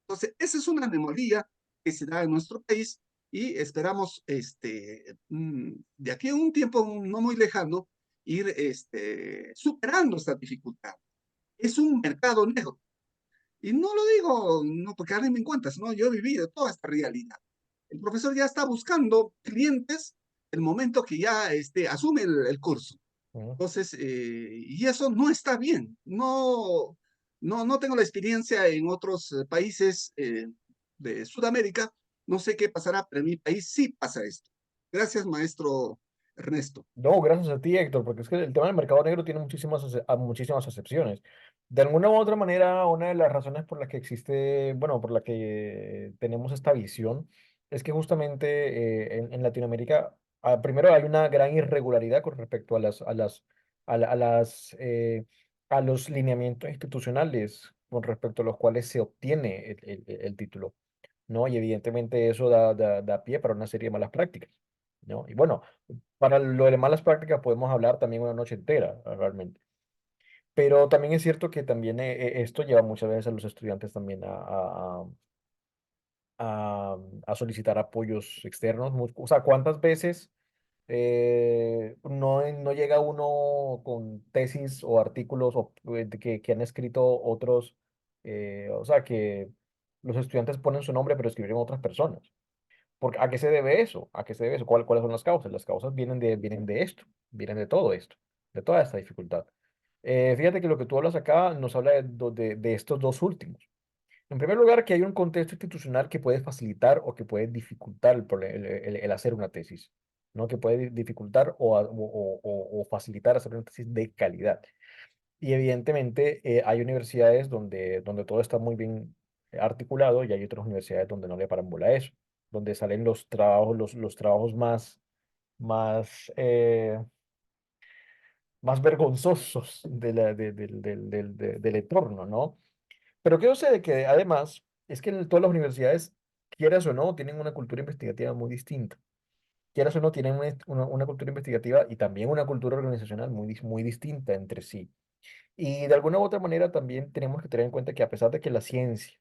Entonces, esa es una anomalía que se da en nuestro país y esperamos de aquí a un tiempo no muy lejano ir superando esta dificultad. Es un mercado negro. Y no lo digo no porque alguien me cuenta, sino yo he vivido toda esta realidad. El profesor ya está buscando clientes el momento que ya asume el curso. Ujú. Entonces, y eso no está bien. No tengo la experiencia en otros países de Sudamérica. No sé qué pasará, pero en mi país sí pasa esto. Gracias, maestro Ernesto. No, gracias a ti, Héctor, porque es que el tema del mercado negro tiene muchísimas excepciones. De alguna u otra manera, una de las razones por las que existe, bueno, por la que tenemos esta visión, es que justamente en Latinoamérica, primero hay una gran irregularidad con respecto a, la- a las, a los lineamientos institucionales con respecto a los cuales se obtiene el título, ¿no? Y evidentemente eso da pie para una serie de malas prácticas, ¿no? Y bueno, para lo de malas prácticas podemos hablar también una noche entera, realmente. Pero también es cierto que también esto lleva muchas veces a los estudiantes también a solicitar apoyos externos. O sea, ¿cuántas veces no llega uno con tesis o artículos que han escrito otros? O sea, que los estudiantes ponen su nombre, pero escribieron otras personas. ¿A qué se debe eso? ¿A qué se debe eso? ¿Cuáles son las causas? Las causas vienen de esto, vienen de todo esto, de toda esta dificultad. Fíjate que lo que tú hablas acá nos habla de estos dos últimos. En primer lugar, que hay un contexto institucional que puede facilitar o que puede dificultar el hacer una tesis, ¿no? Que puede dificultar o facilitar hacer una tesis de calidad. Y evidentemente hay universidades donde todo está muy bien articulado y hay otras universidades donde no le paran bola a eso, donde salen los trabajos más, eh, más vergonzosos del entorno, ¿no? Pero ¿qué sucede? Que además es que en todas las universidades, quieras o no, tienen una cultura investigativa muy distinta. Quieras o no, tienen una cultura investigativa y también una cultura organizacional muy distinta entre sí. Y de alguna u otra manera también tenemos que tener en cuenta que a pesar de que la ciencia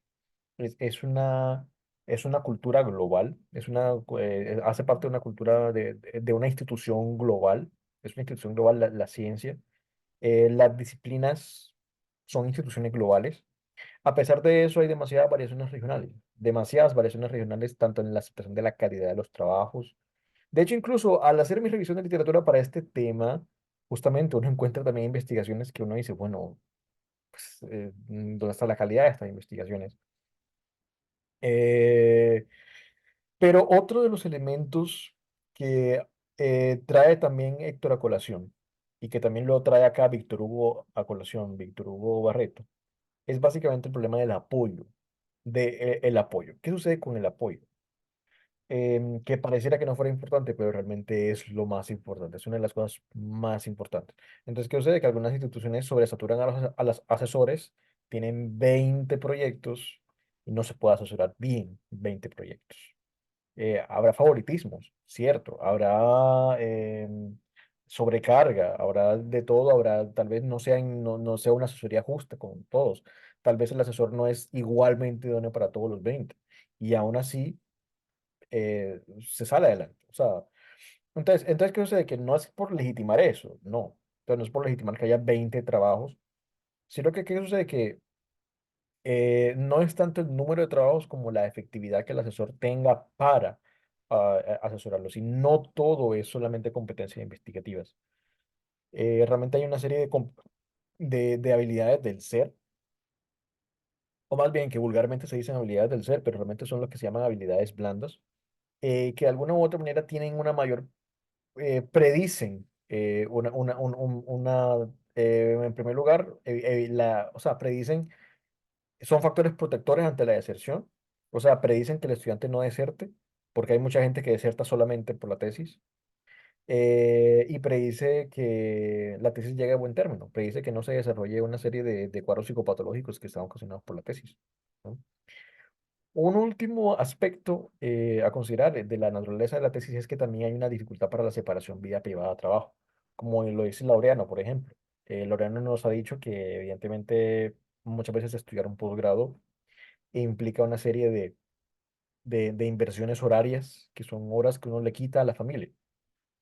es, es una, es una cultura global, hace parte de una cultura de una institución global, es una institución global la ciencia, las disciplinas son instituciones globales. A pesar de eso hay demasiadas variaciones regionales tanto en la aceptación de la calidad de los trabajos. De hecho, incluso al hacer mi revisión de literatura para este tema, justamente uno encuentra también investigaciones que uno dice, bueno, pues, dónde está la calidad de estas investigaciones. Eh, pero otro de los elementos que trae también Héctor a colación, y que también lo trae acá Víctor Hugo a colación, Víctor Hugo Barreto, es básicamente el problema del apoyo, el apoyo. ¿Qué sucede con el apoyo? Que pareciera que no fuera importante, pero realmente es lo más importante, es una de las cosas más importantes. Entonces, ¿qué sucede? Que algunas instituciones sobresaturan a los asesores, tienen 20 proyectos y no se puede asesorar bien 20 proyectos. Habrá favoritismos, cierto, habrá sobrecarga, habrá de todo, habrá, tal vez no sea una asesoría justa con todos, tal vez el asesor no es igualmente idóneo para todos los 20 y aún así se sale adelante. O sea, entonces ¿qué sucede? Que no es por legitimar eso, no. Entonces no es por legitimar que haya 20 trabajos, sino que ¿qué sucede? Que no es tanto el número de trabajos como la efectividad que el asesor tenga para asesorarlos. Y no todo es solamente competencias investigativas. Realmente hay una serie de habilidades del ser, o más bien que vulgarmente se dicen habilidades del ser, pero realmente son lo que se llaman habilidades blandas, que de alguna u otra manera tienen una mayor predicen en primer lugar, o sea, predicen, son factores protectores ante la deserción, o sea, predicen que el estudiante no deserte, porque hay mucha gente que deserta solamente por la tesis, y predice que la tesis llegue a buen término, predice que no se desarrolle una serie de cuadros psicopatológicos que están ocasionados por la tesis, ¿no? Un último aspecto a considerar de la naturaleza de la tesis es que también hay una dificultad para la separación vida privada-trabajo, como lo dice Laureano, por ejemplo. Laureano nos ha dicho que evidentemente muchas veces estudiar un posgrado implica una serie de inversiones horarias, que son horas que uno le quita a la familia,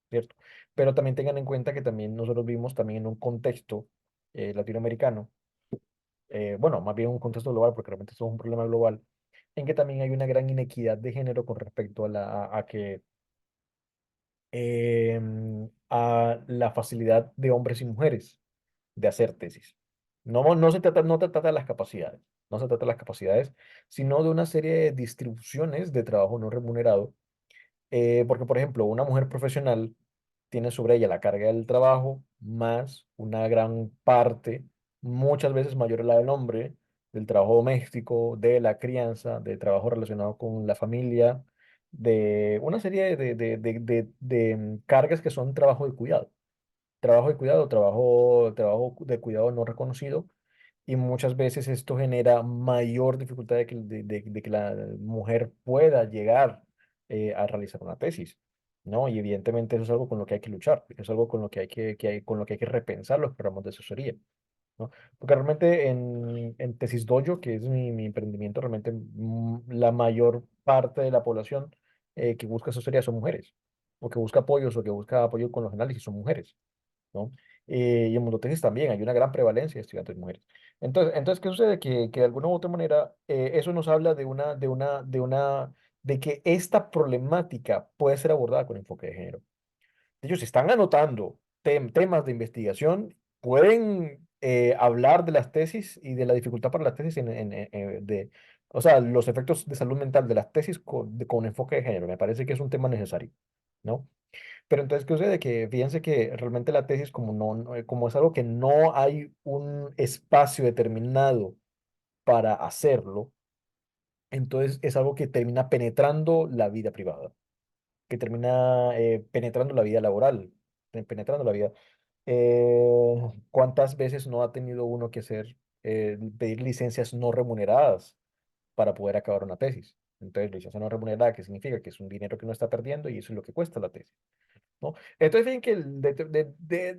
¿cierto? Pero también tengan en cuenta que también nosotros vivimos también en un contexto latinoamericano, bueno, más bien un contexto global, porque realmente esto es un problema global, en que también hay una gran inequidad de género con respecto a la facilidad de hombres y mujeres de hacer tesis. No se trata de las capacidades, no se trata de las capacidades, sino de una serie de distribuciones de trabajo no remunerado porque, por ejemplo, una mujer profesional tiene sobre ella la carga del trabajo más una gran parte, muchas veces mayor a la del hombre, del trabajo doméstico, de la crianza, de trabajo relacionado con la familia, de una serie de cargas que son trabajo de cuidado, trabajo de cuidado no reconocido, y muchas veces esto genera mayor dificultad de que la mujer pueda llegar a realizar una tesis, ¿no? Y evidentemente eso es algo con lo que hay que luchar, es algo con lo con lo que hay que repensar los programas de asesoría, ¿no? Porque realmente en Tesis Dojo, que es mi emprendimiento, realmente la mayor parte de la población que busca asesoría son mujeres, o que busca apoyos, o que busca apoyo con los análisis son mujeres. ¿No? Y en Mondotesis también hay una gran prevalencia de estudiantes mujeres. Entonces, ¿qué sucede? Que de alguna u otra manera eso nos habla de que esta problemática puede ser abordada con enfoque de género. Ellos están anotando temas de investigación, pueden hablar de las tesis y de la dificultad para las tesis o sea, los efectos de salud mental de las tesis con enfoque de género. Me parece que es un tema necesario, ¿no? Pero entonces, ¿qué sucede? Que fíjense que realmente la tesis, como es algo que no hay un espacio determinado para hacerlo, entonces es algo que termina penetrando la vida privada, que termina penetrando la vida laboral, penetrando la vida. ¿Cuántas veces no ha tenido uno que pedir licencias no remuneradas para poder acabar una tesis? Entonces, licencia no remunerada, ¿qué significa? Que es un dinero que uno está perdiendo y eso es lo que cuesta la tesis. ¿No? Entonces, fíjense que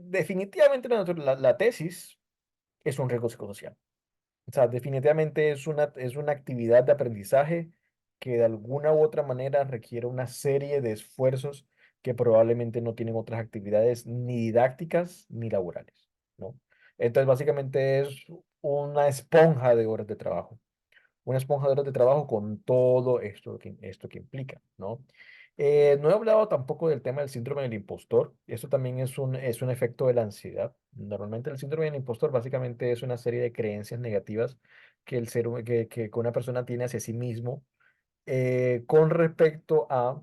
definitivamente la tesis es un riesgo psicosocial. O sea, definitivamente es una actividad de aprendizaje que de alguna u otra manera requiere una serie de esfuerzos que probablemente no tienen otras actividades ni didácticas ni laborales, ¿no? Entonces, básicamente es una esponja de horas de trabajo, una esponja de horas de trabajo con todo esto que implica, ¿no? No he hablado tampoco del tema del síndrome del impostor. Eso también es un efecto de la ansiedad. Normalmente el síndrome del impostor básicamente es una serie de creencias negativas que una persona tiene hacia sí mismo con respecto a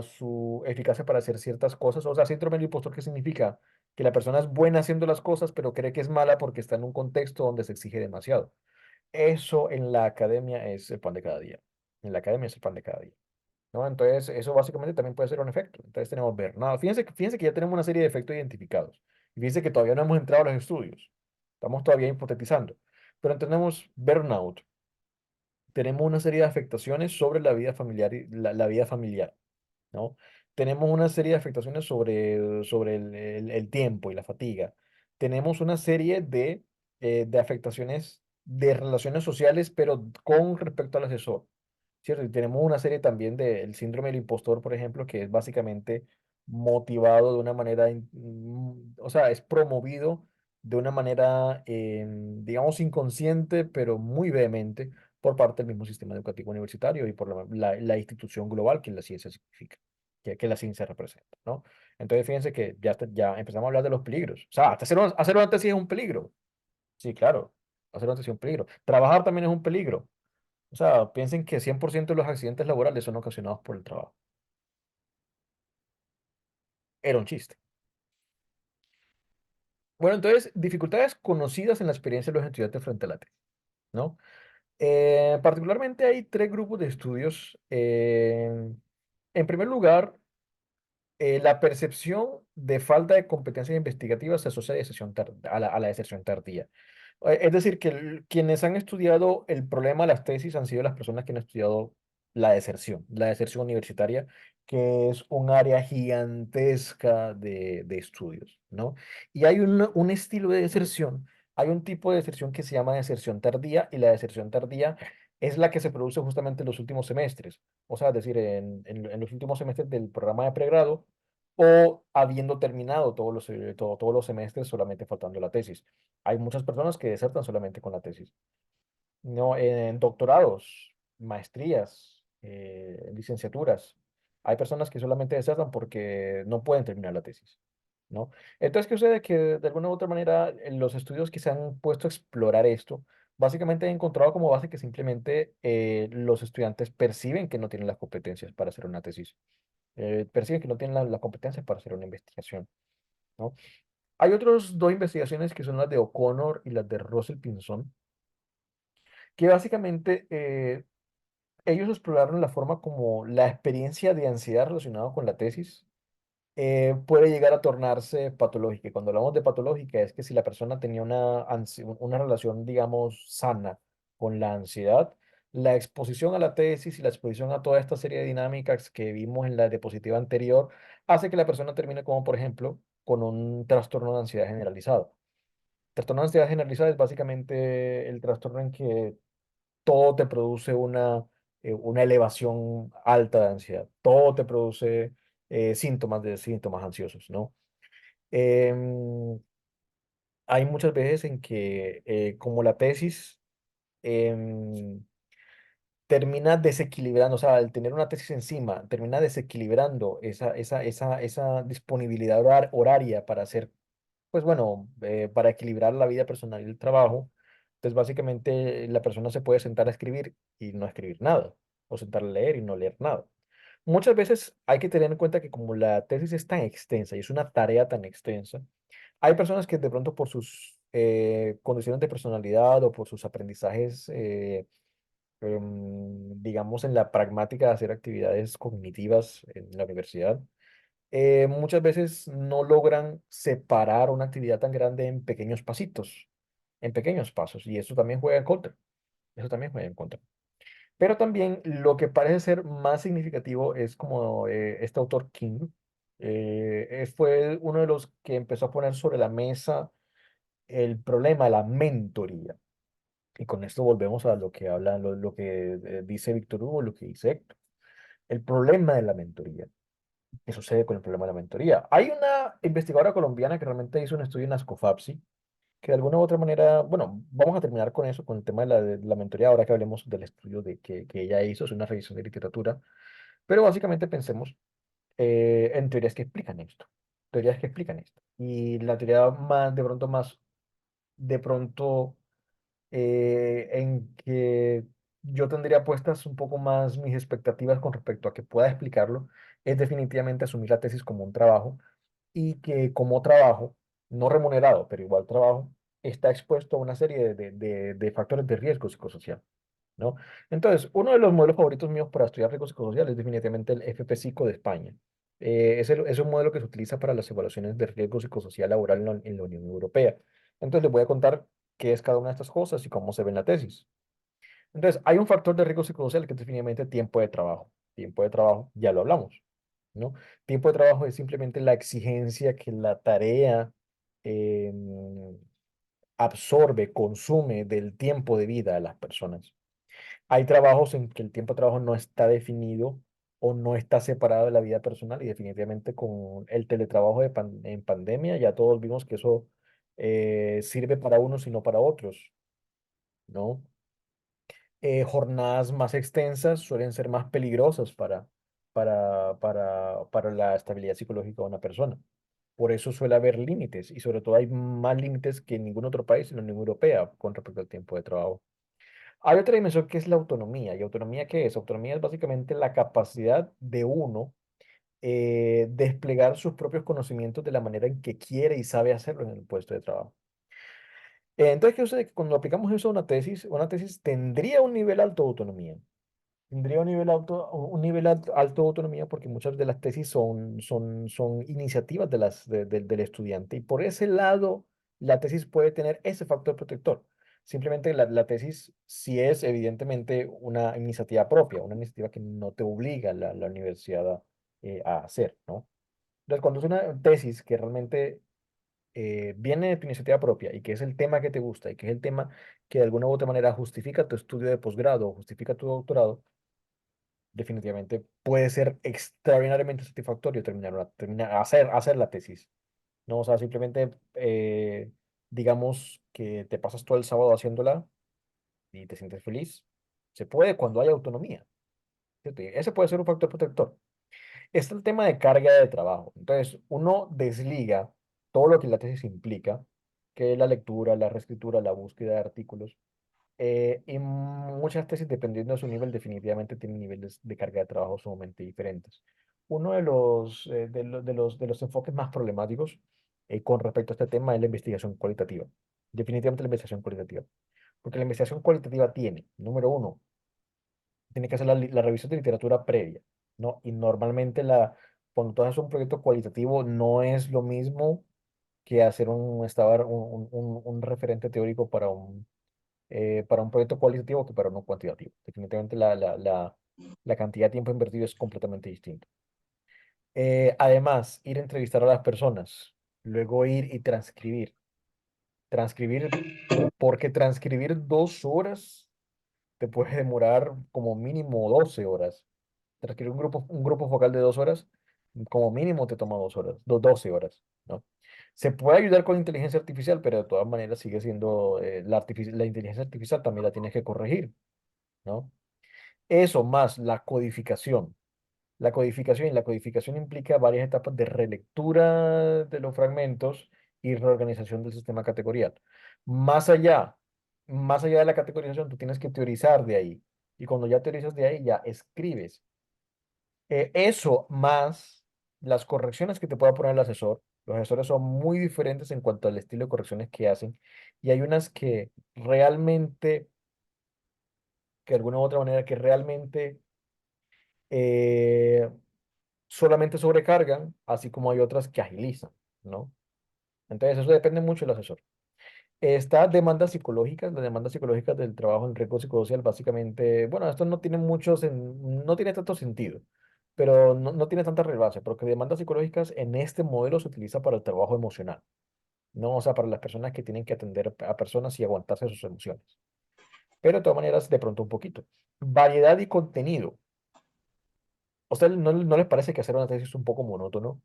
su eficacia para hacer ciertas cosas. O sea, síndrome del impostor, ¿qué significa? Que la persona es buena haciendo las cosas, pero cree que es mala porque está en un contexto donde se exige demasiado. Eso en la academia es el pan de cada día. En la academia es el pan de cada día, ¿no? Entonces, eso básicamente también puede ser un efecto. Entonces, tenemos burnout. Fíjense que ya tenemos una serie de efectos identificados. Y fíjense que todavía no hemos entrado a los estudios. Estamos todavía hipotetizando. Pero tenemos burnout. Tenemos una serie de afectaciones sobre la vida familiar la vida familiar. ¿No? Tenemos una serie de afectaciones sobre el tiempo y la fatiga. Tenemos una serie de afectaciones de relaciones sociales, pero con respecto al asesor, ¿cierto? Y tenemos una serie también del síndrome del impostor, por ejemplo, que es básicamente motivado de una manera, o sea, es promovido de una manera, digamos, inconsciente, pero muy vehemente por parte del mismo sistema educativo universitario y por la institución global que la ciencia significa, que la ciencia representa, ¿no? Entonces, fíjense que ya empezamos a hablar de los peligros. O sea, hasta hacer una tesis es un peligro. Sí, claro, hacer una tesis es un peligro. Trabajar también es un peligro. O sea, piensen que 100% de los accidentes laborales son ocasionados por el trabajo. Era un chiste. Bueno, entonces, dificultades conocidas en la experiencia de los estudiantes frente a la tesis, ¿no? Particularmente hay tres grupos de estudios. En primer lugar, la percepción de falta de competencias investigativas se asocia a, a la deserción tardía. Es decir, que quienes han estudiado el problema de las tesis han sido las personas que han estudiado la deserción universitaria, que es un área gigantesca de estudios, ¿no? Y hay un estilo de deserción, hay un tipo de deserción que se llama deserción tardía, y la deserción tardía es la que se produce justamente en los últimos semestres, o sea, es decir, en los últimos semestres del programa de pregrado, o habiendo terminado todos los semestres, solamente faltando la tesis. Hay muchas personas que desertan solamente con la tesis. No, en doctorados, maestrías, licenciaturas. Hay personas que solamente desertan porque no pueden terminar la tesis, ¿no? Entonces, ¿qué sucede? Que de alguna u otra manera los estudios que se han puesto a explorar esto, básicamente han encontrado como base que simplemente los estudiantes perciben que no tienen las competencias para hacer una tesis, perciben que no tienen las competencias para hacer una investigación, ¿no? Hay otros dos investigaciones que son las de O'Connor y las de Russell Pinson, que básicamente ellos exploraron la forma como la experiencia de ansiedad relacionada con la tesis puede llegar a tornarse patológica. Y cuando hablamos de patológica es que si la persona tenía una relación, digamos, sana con la ansiedad, la exposición a la tesis y la exposición a toda esta serie de dinámicas que vimos en la diapositiva anterior hace que la persona termine como, por ejemplo, con un trastorno de ansiedad generalizado. Trastorno de ansiedad generalizada es básicamente el trastorno en que todo te produce una elevación alta de ansiedad, todo te produce síntomas ansiosos, ¿no? Em, Hay muchas veces en que, como la tesis em, termina desequilibrando, o sea, al tener una tesis encima, termina desequilibrando esa disponibilidad horaria para hacer, pues bueno, para equilibrar la vida personal y el trabajo. Entonces, básicamente, la persona se puede sentar a escribir y no escribir nada, o sentar a leer y no leer nada. Muchas veces hay que tener en cuenta que como la tesis es tan extensa y es una tarea tan extensa, hay personas que de pronto por sus condiciones de personalidad o por sus aprendizajes, digamos, en la pragmática de hacer actividades cognitivas en la universidad, muchas veces no logran separar una actividad tan grande en pequeños pasitos, en pequeños pasos, y eso también juega en contra. Eso también juega en contra. Pero también lo que parece ser más significativo es como este autor King fue uno de los que empezó a poner sobre la mesa el problema de la mentoría. Y con esto volvemos a lo que habla, lo que dice Víctor Hugo, lo que dice Héctor. El problema de la mentoría. ¿Qué sucede con el problema de la mentoría? Hay una investigadora colombiana que realmente hizo un estudio en Ascofapsi, que de alguna u otra manera, bueno, vamos a terminar con eso, con el tema de la mentoría, ahora que hablemos del estudio que ella hizo, es una revisión de literatura, pero básicamente pensemos en teorías que explican esto, teorías que explican esto. Y la teoría de pronto, en que yo tendría puestas un poco más mis expectativas con respecto a que pueda explicarlo, es definitivamente asumir la tesis como un trabajo y que como trabajo, no remunerado, pero igual trabajo, está expuesto a una serie de factores de riesgo psicosocial, ¿no? Entonces, uno de los modelos favoritos míos para estudiar riesgo psicosocial es definitivamente el FP5 de España. Es un modelo que se utiliza para las evaluaciones de riesgo psicosocial laboral en la Unión Europea. Entonces, les voy a contar qué es cada una de estas cosas y cómo se ve en la tesis. Entonces, hay un factor de riesgo psicosocial que es definitivamente tiempo de trabajo. Tiempo de trabajo, ya lo hablamos, ¿no? Tiempo de trabajo es simplemente la exigencia que la tarea absorbe, consume del tiempo de vida de las personas. Hay trabajos en que el tiempo de trabajo no está definido o no está separado de la vida personal y definitivamente con el teletrabajo en pandemia ya todos vimos que eso sirve para unos y no para otros, ¿no? Jornadas más extensas suelen ser más peligrosas para la estabilidad psicológica de una persona. Por eso suele haber límites y sobre todo hay más límites que en ningún otro país en la Unión Europea con respecto al tiempo de trabajo. Hay otra dimensión que es la autonomía. ¿Y autonomía qué es? Autonomía es básicamente la capacidad de uno desplegar sus propios conocimientos de la manera en que quiere y sabe hacerlo en el puesto de trabajo. Entonces, ¿qué sucede? Que cuando aplicamos eso a una tesis tendría un nivel alto de autonomía. Tendría un nivel alto de autonomía porque muchas de las tesis son iniciativas del estudiante. Y por ese lado la tesis puede tener ese factor protector. Simplemente la tesis sí es evidentemente una iniciativa propia, una iniciativa que no te obliga la universidad a hacer, ¿no? Entonces, cuando es una tesis que realmente viene de tu iniciativa propia y que es el tema que te gusta y que es el tema que de alguna u otra manera justifica tu estudio de posgrado o justifica tu doctorado, definitivamente puede ser extraordinariamente satisfactorio hacer la tesis, ¿no? O sea, simplemente, digamos que te pasas todo el sábado haciéndola y te sientes feliz. Se puede cuando hay autonomía, ¿cierto? Y ese puede ser un factor protector. Está el tema de carga de trabajo. Entonces, uno desliga todo lo que la tesis implica, que es la lectura, la reescritura, la búsqueda de artículos. Y muchas tesis, dependiendo de su nivel, definitivamente tienen niveles de carga de trabajo sumamente diferentes. Uno de los enfoques más problemáticos con respecto a este tema es la investigación cualitativa. Definitivamente la investigación cualitativa. Porque la investigación cualitativa tiene, número uno, tiene que hacer la revisión de literatura previa, ¿no? Y normalmente cuando tú haces un proyecto cualitativo no es lo mismo que hacer un referente teórico para un proyecto cualitativo que para uno cuantitativo. Definitivamente la cantidad de tiempo invertido es completamente distinta. Además, ir a entrevistar a las personas, luego ir y transcribir. Transcribir, porque transcribir 2 horas te puede demorar como mínimo 12 horas. Transcribir un grupo focal de 2 horas, como mínimo te toma 2 horas, 12 horas, ¿no? Se puede ayudar con inteligencia artificial, pero de todas maneras sigue siendo, la inteligencia artificial también la tienes que corregir, ¿no? Eso más la codificación. La codificación implica varias etapas de relectura de los fragmentos y reorganización del sistema categorial. Más allá, más allá de la categorización, tú tienes que teorizar de ahí. Y cuando ya teorizas de ahí, ya escribes. Eso más las correcciones que te pueda poner el asesor. Los asesores son muy diferentes en cuanto al estilo de correcciones que hacen. Y hay unas que realmente, que de alguna u otra manera, que realmente eh, solamente sobrecargan, así como hay otras que agilizan, ¿no? Entonces, eso depende mucho del asesor. Estas demandas psicológicas, las demandas psicológicas del trabajo en riesgo psicosocial, básicamente, bueno, esto no tiene no tiene tanto sentido, pero no tiene tanta relevancia, porque demandas psicológicas en este modelo se utiliza para el trabajo emocional, ¿no? O sea, para las personas que tienen que atender a personas y aguantarse sus emociones. Pero de todas maneras, de pronto un poquito. Variedad y contenido. ¿A usted no les parece que hacer una tesis es un poco monótono?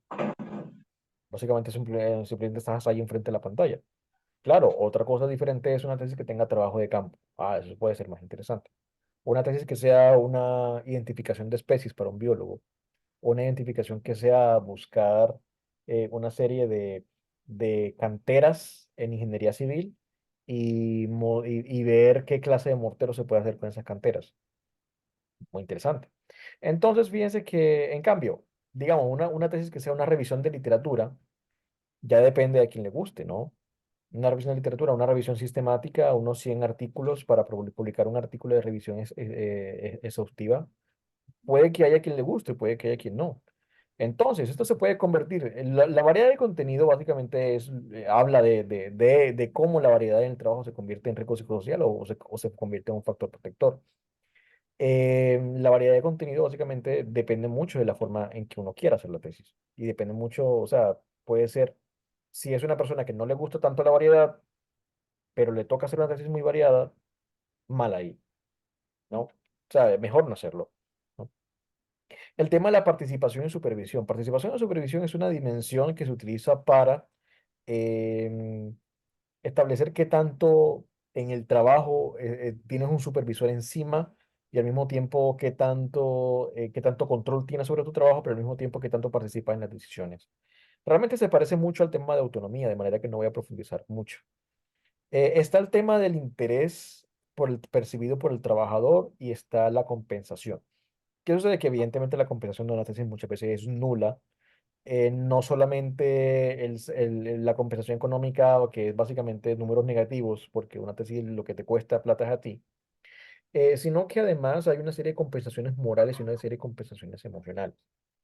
Básicamente simplemente estás ahí enfrente de la pantalla. Claro, otra cosa diferente es una tesis que tenga trabajo de campo. Ah, eso puede ser más interesante. Una tesis que sea una identificación de especies para un biólogo. Una identificación que sea buscar una serie de canteras en ingeniería civil y ver qué clase de mortero se puede hacer con esas canteras. Muy interesante. Entonces, fíjense que, en cambio, digamos, una tesis que sea una revisión de literatura, ya depende de quién le guste, ¿no? Una revisión de literatura, una revisión sistemática, unos 100 artículos para publicar un artículo de revisión exhaustiva. Puede que haya quien le guste, puede que haya quien no. Entonces, esto se puede convertir, la variedad de contenido básicamente habla de cómo la variedad en el trabajo se convierte en riesgo psicosocial o se convierte en un factor protector. La variedad de contenido básicamente depende mucho de la forma en que uno quiera hacer la tesis. Y depende mucho, o sea, puede ser, si es una persona que no le gusta tanto la variedad, pero le toca hacer una tesis muy variada, mal ahí, ¿no? O sea, mejor no hacerlo, ¿no? El tema de la participación y supervisión. Participación y supervisión es una dimensión que se utiliza para em, establecer qué tanto en el trabajo tienes un supervisor encima y al mismo tiempo qué tanto control tienes sobre tu trabajo, pero al mismo tiempo qué tanto participa en las decisiones. Realmente se parece mucho al tema de autonomía, de manera que no voy a profundizar mucho. Está el tema del interés percibido por el trabajador y está la compensación. ¿Qué sucede? Que evidentemente la compensación de una tesis muchas veces es nula. No solamente la compensación económica, que es básicamente números negativos, porque una tesis lo que te cuesta plata es a ti, sino que además hay una serie de compensaciones morales y una serie de compensaciones emocionales,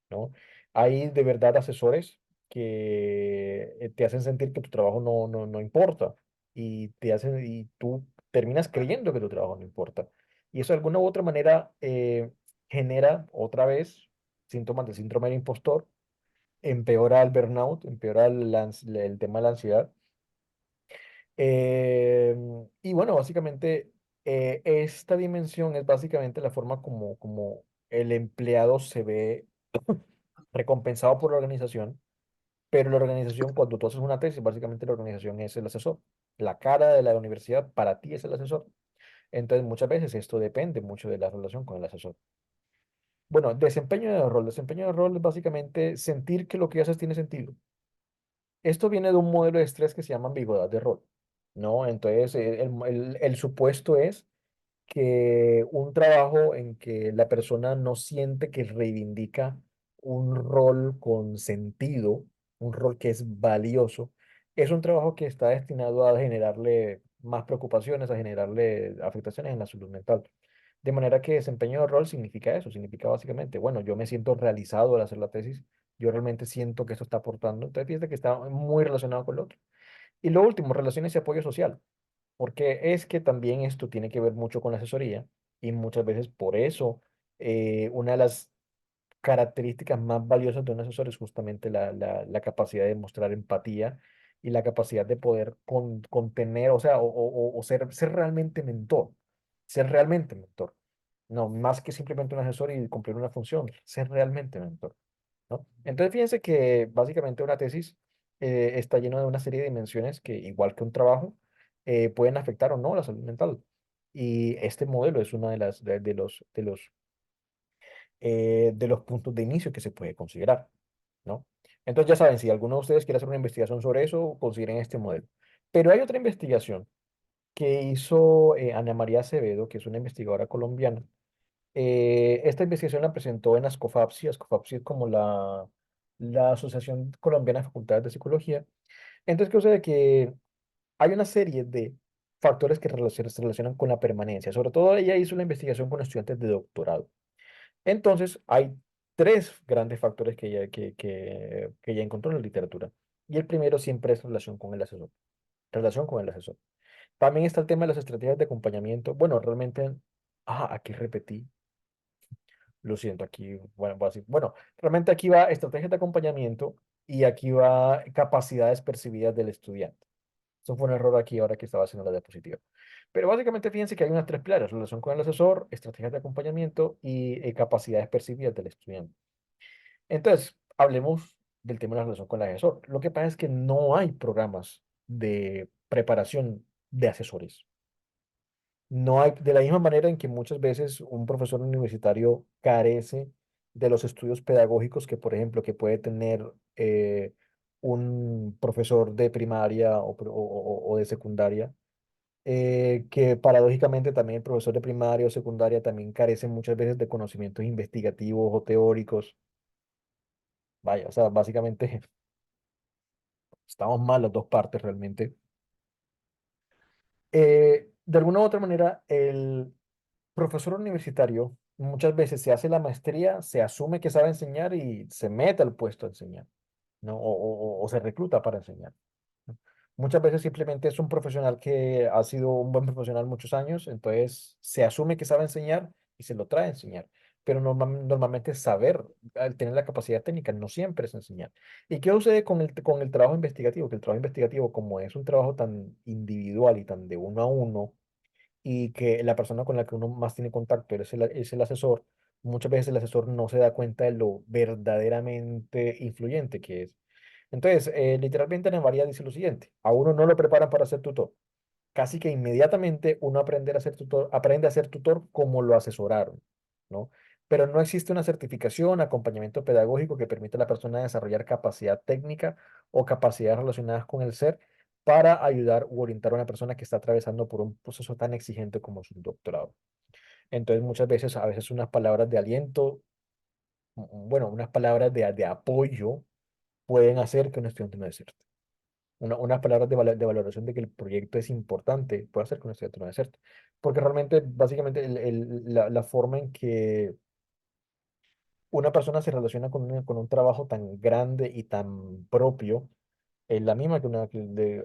¿no? Hay de verdad asesores que te hacen sentir que tu trabajo no importa y tú terminas creyendo que tu trabajo no importa. Y eso de alguna u otra manera genera otra vez síntomas del síndrome del impostor, empeora el burnout, empeora el tema de la ansiedad. Eh, y bueno, básicamente esta dimensión es básicamente la forma como el empleado se ve recompensado por la organización, pero la organización, cuando tú haces una tesis, básicamente la organización es el asesor. La cara de la universidad para ti es el asesor. Entonces, muchas veces esto depende mucho de la relación con el asesor. Bueno, desempeño de rol. Desempeño de rol es básicamente sentir que lo que haces tiene sentido. Esto viene de un modelo de estrés que se llama ambigüedad de rol, ¿no? Entonces, el supuesto es que un trabajo en que la persona no siente que reivindica un rol con sentido, un rol que es valioso, es un trabajo que está destinado a generarle más preocupaciones, a generarle afectaciones en la salud mental. De manera que desempeño de rol significa eso, significa básicamente, bueno, yo me siento realizado al hacer la tesis, yo realmente siento que esto está aportando, entonces fíjate que está muy relacionado con lo otro. Y lo último, relaciones y apoyo social. Porque es que también esto tiene que ver mucho con la asesoría y muchas veces por eso una de las características más valiosas de un asesor es justamente la capacidad de mostrar empatía y la capacidad de poder contener, o sea, o ser realmente mentor, ser realmente mentor. No, más que simplemente un asesor y cumplir una función, ser realmente mentor, ¿no? Entonces, fíjense que básicamente una tesis está llena de una serie de dimensiones que, igual que un trabajo, pueden afectar o no la salud mental. Y este modelo es uno de los puntos de inicio que se puede considerar, ¿no? Entonces, ya saben, si alguno de ustedes quiere hacer una investigación sobre eso, consideren este modelo. Pero hay otra investigación que hizo Ana María Acevedo, que es una investigadora colombiana. Esta investigación la presentó en ASCOFAPSI. ASCOFAPSI es como la Asociación Colombiana de Facultades de Psicología. Entonces, ¿qué sucede? Que hay una serie de factores que se relacionan con la permanencia. Sobre todo ella hizo la investigación con estudiantes de doctorado. Entonces, hay tres grandes factores que ella encontró en la literatura. Y el primero siempre es relación con el asesor. Relación con el asesor. También está el tema de las estrategias de acompañamiento. Bueno, realmente, aquí repetí. Lo siento, aquí, bueno, bueno, realmente aquí va estrategias de acompañamiento y aquí va capacidades percibidas del estudiante. Eso fue un error aquí ahora que estaba haciendo la diapositiva. Pero básicamente fíjense que hay unas tres pilares: relación con el asesor, estrategias de acompañamiento y capacidades percibidas del estudiante. Entonces, hablemos del tema de la relación con el asesor. Lo que pasa es que no hay programas de preparación de asesores. No hay, de la misma manera en que muchas veces un profesor universitario carece de los estudios pedagógicos que, por ejemplo, que puede tener un profesor de primaria o de secundaria, que paradójicamente también el profesor de primaria o secundaria también carece muchas veces de conocimientos investigativos o teóricos. Vaya, o sea, básicamente estamos mal las dos partes realmente. De alguna u otra manera, el profesor universitario muchas veces se hace la maestría, se asume que sabe enseñar y se mete al puesto a enseñar, ¿no? O se recluta para enseñar, ¿no? Muchas veces simplemente es un profesional que ha sido un buen profesional muchos años, entonces se asume que sabe enseñar y se lo trae a enseñar. Pero normalmente saber, al tener la capacidad técnica, no siempre es enseñar. ¿Y qué sucede con el trabajo investigativo? Que el trabajo investigativo, como es un trabajo tan individual y tan de uno a uno, y que la persona con la que uno más tiene contacto es el asesor, muchas veces el asesor no se da cuenta de lo verdaderamente influyente que es. Entonces, literalmente Ana María dice lo siguiente: a uno no lo preparan para ser tutor. Casi que inmediatamente uno aprende a ser tutor como lo asesoraron, ¿no? Pero no existe una certificación, acompañamiento pedagógico que permita a la persona desarrollar capacidad técnica o capacidades relacionadas con el ser para ayudar u orientar a una persona que está atravesando por un proceso tan exigente como su doctorado. Entonces, muchas veces, a veces unas palabras de aliento, bueno, unas palabras de apoyo pueden hacer que un estudiante no deserte. Unas palabras de valoración de que el proyecto es importante puede hacer que un estudiante no deserte. Porque realmente, básicamente, la forma en que una persona se relaciona con un trabajo tan grande y tan propio, es la misma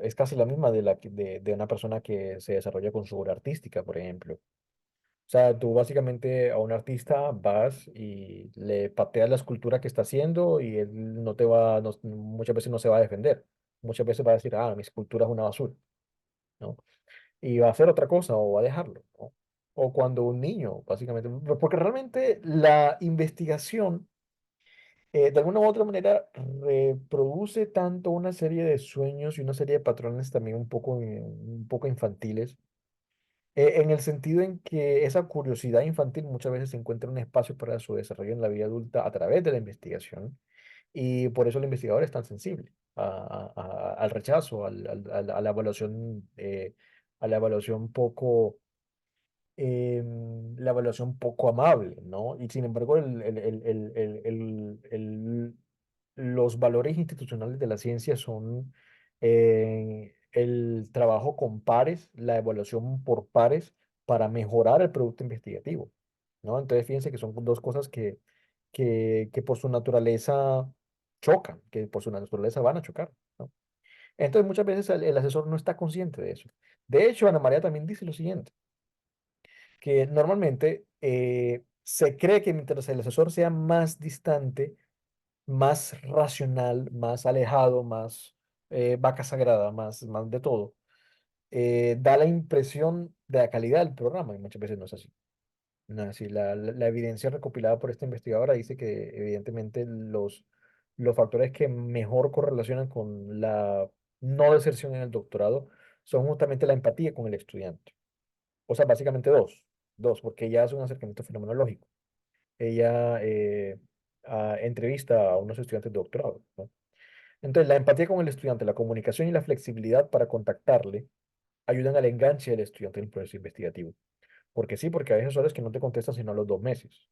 es casi la misma de una persona que se desarrolla con su obra artística, por ejemplo. O sea, tú básicamente a un artista vas y le pateas la escultura que está haciendo y él no te va, muchas veces no se va a defender. Muchas veces va a decir, mi escultura es una basura, ¿no? Y va a hacer otra cosa o va a dejarlo, ¿no? O cuando un niño, básicamente, porque realmente la investigación, de alguna u otra manera, reproduce tanto una serie de sueños y una serie de patrones también un poco infantiles, en el sentido en que esa curiosidad infantil muchas veces se encuentra un espacio para su desarrollo en la vida adulta a través de la investigación, y por eso el investigador es tan sensible al rechazo, a la evaluación poco, la evaluación poco amable, ¿no? Y sin embargo, los valores institucionales de la ciencia son el trabajo con pares, la evaluación por pares para mejorar el producto investigativo, ¿no? Entonces, fíjense que son dos cosas que por su naturaleza chocan, que por su naturaleza van a chocar, ¿no? Entonces, muchas veces el asesor no está consciente de eso. De hecho, Ana María también dice lo siguiente, que normalmente se cree que mientras el asesor sea más distante, más racional, más alejado, más vaca sagrada, más de todo, da la impresión de la calidad del programa y muchas veces no es así. No es así. La evidencia recopilada por esta investigadora dice que evidentemente los factores que mejor correlacionan con la no deserción en el doctorado son justamente la empatía con el estudiante. O sea, básicamente dos, porque ella hace un acercamiento fenomenológico. Ella entrevista a unos estudiantes de doctorado, ¿no? Entonces, la empatía con el estudiante, la comunicación y la flexibilidad para contactarle ayudan al enganche del estudiante en el proceso investigativo. Porque sí, porque hay asesores que no te contestan sino a los 2 meses.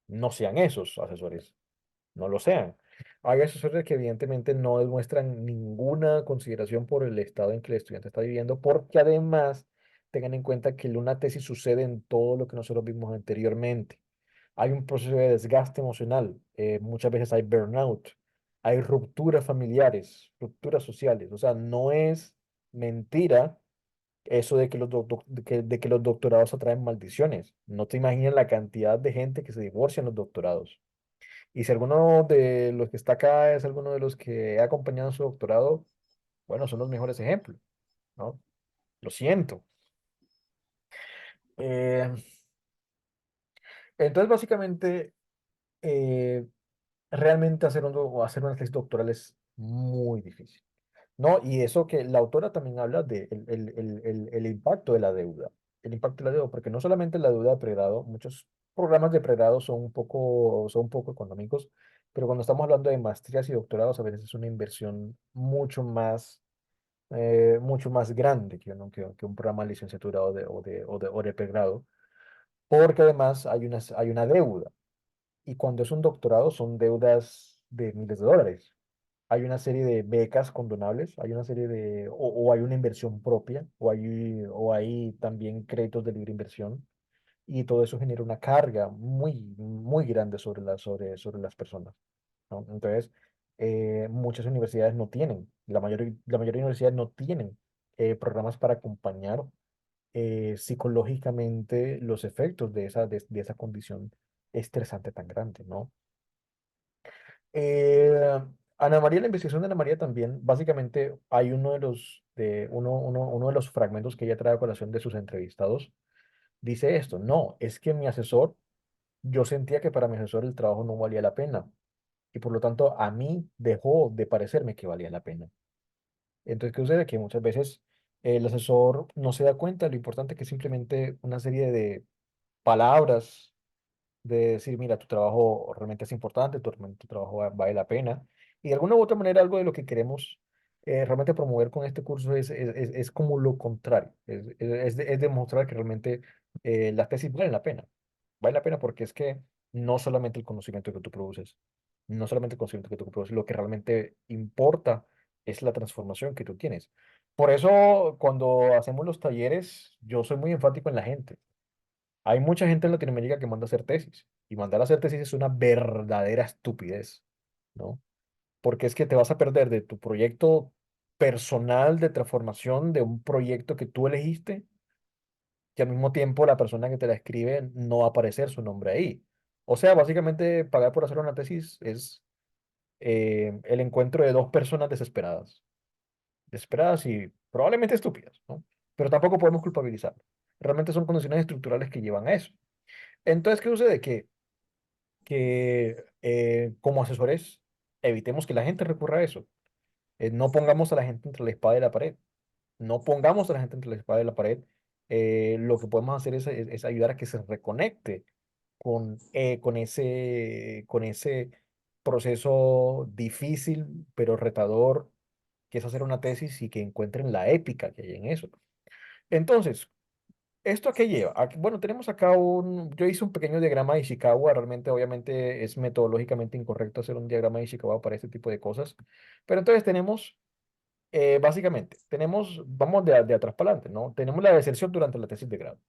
No sean esos asesores, no lo sean. Hay asesores que evidentemente no demuestran ninguna consideración por el estado en que el estudiante está viviendo, porque además tengan en cuenta que una tesis sucede en todo lo que nosotros vimos anteriormente. Hay un proceso de desgaste emocional, muchas veces hay burnout, hay rupturas familiares, rupturas sociales. O sea, no es mentira eso de que de que los doctorados atraen maldiciones. No te imaginas la cantidad de gente que se divorcia en los doctorados. Y si alguno de los que está acá es alguno de los que ha acompañado su doctorado, bueno, son los mejores ejemplos, ¿no? Lo siento. Eh, entonces, básicamente, eh, realmente hacer una tesis doctoral es muy difícil, ¿no? Y eso que la autora también habla de el impacto de la deuda, el impacto de la deuda, porque no solamente la deuda de pregrado, muchos programas de pregrado son un poco económicos, pero cuando estamos hablando de maestrías y doctorados, a veces es una inversión mucho más grande que un programa de licenciatura o de pregrado, porque además hay una deuda. Y cuando es un doctorado son deudas de miles de dólares. Hay una serie de becas condonables, hay una serie o hay una inversión propia, o hay también créditos de libre inversión, y todo eso genera una carga muy grande sobre las personas, ¿no? Entonces, muchas universidades no tienen, la mayoría de universidades no tienen programas para acompañar psicológicamente los efectos de esa condición estresante tan grande, ¿no? Eh, Ana María, la investigación de Ana María también, básicamente hay uno de los fragmentos que ella trae a colación de sus entrevistados, dice esto: no, es que yo sentía que para mi asesor el trabajo no valía la pena, y por lo tanto a mí dejó de parecerme que valía la pena. Entonces, ¿qué sucede? Que muchas veces el asesor no se da cuenta de lo importante que es simplemente una serie de palabras de decir, mira, tu trabajo realmente es importante, tu trabajo vale la pena. Y de alguna u otra manera, algo de lo que queremos realmente promover con este curso es como lo contrario, es demostrar que realmente las tesis valen la pena. Vale la pena porque es que no solamente el conocimiento que tú produces, no solamente el conocimiento que tú produces, lo que realmente importa es la transformación que tú tienes. Por eso, cuando hacemos los talleres, yo soy muy enfático en la gente. Hay mucha gente en Latinoamérica que manda a hacer tesis, y mandar a hacer tesis es una verdadera estupidez, ¿no? Porque es que te vas a perder de tu proyecto personal de transformación, de un proyecto que tú elegiste, y al mismo tiempo la persona que te la escribe no va a aparecer su nombre ahí. O sea, básicamente pagar por hacer una tesis es el encuentro de dos personas desesperadas, desesperadas y probablemente estúpidas, ¿no? Pero tampoco podemos culpabilizar. Realmente son condiciones estructurales que llevan a eso. Entonces, ¿qué sucede? Que como asesores evitemos que la gente recurra a eso. No pongamos a la gente entre la espada y la pared. No pongamos a la gente entre la espada y la pared. Lo que podemos hacer es ayudar a que se reconecte con ese proceso difícil pero retador que es hacer una tesis y que encuentren la épica que hay en eso. Entonces, ¿esto a qué lleva? Bueno, tenemos acá yo hice un pequeño diagrama de Ishikawa, realmente obviamente es metodológicamente incorrecto hacer un diagrama de Ishikawa para este tipo de cosas, pero entonces tenemos, básicamente, vamos de atrás para adelante, ¿no? Tenemos la deserción durante la tesis de grado.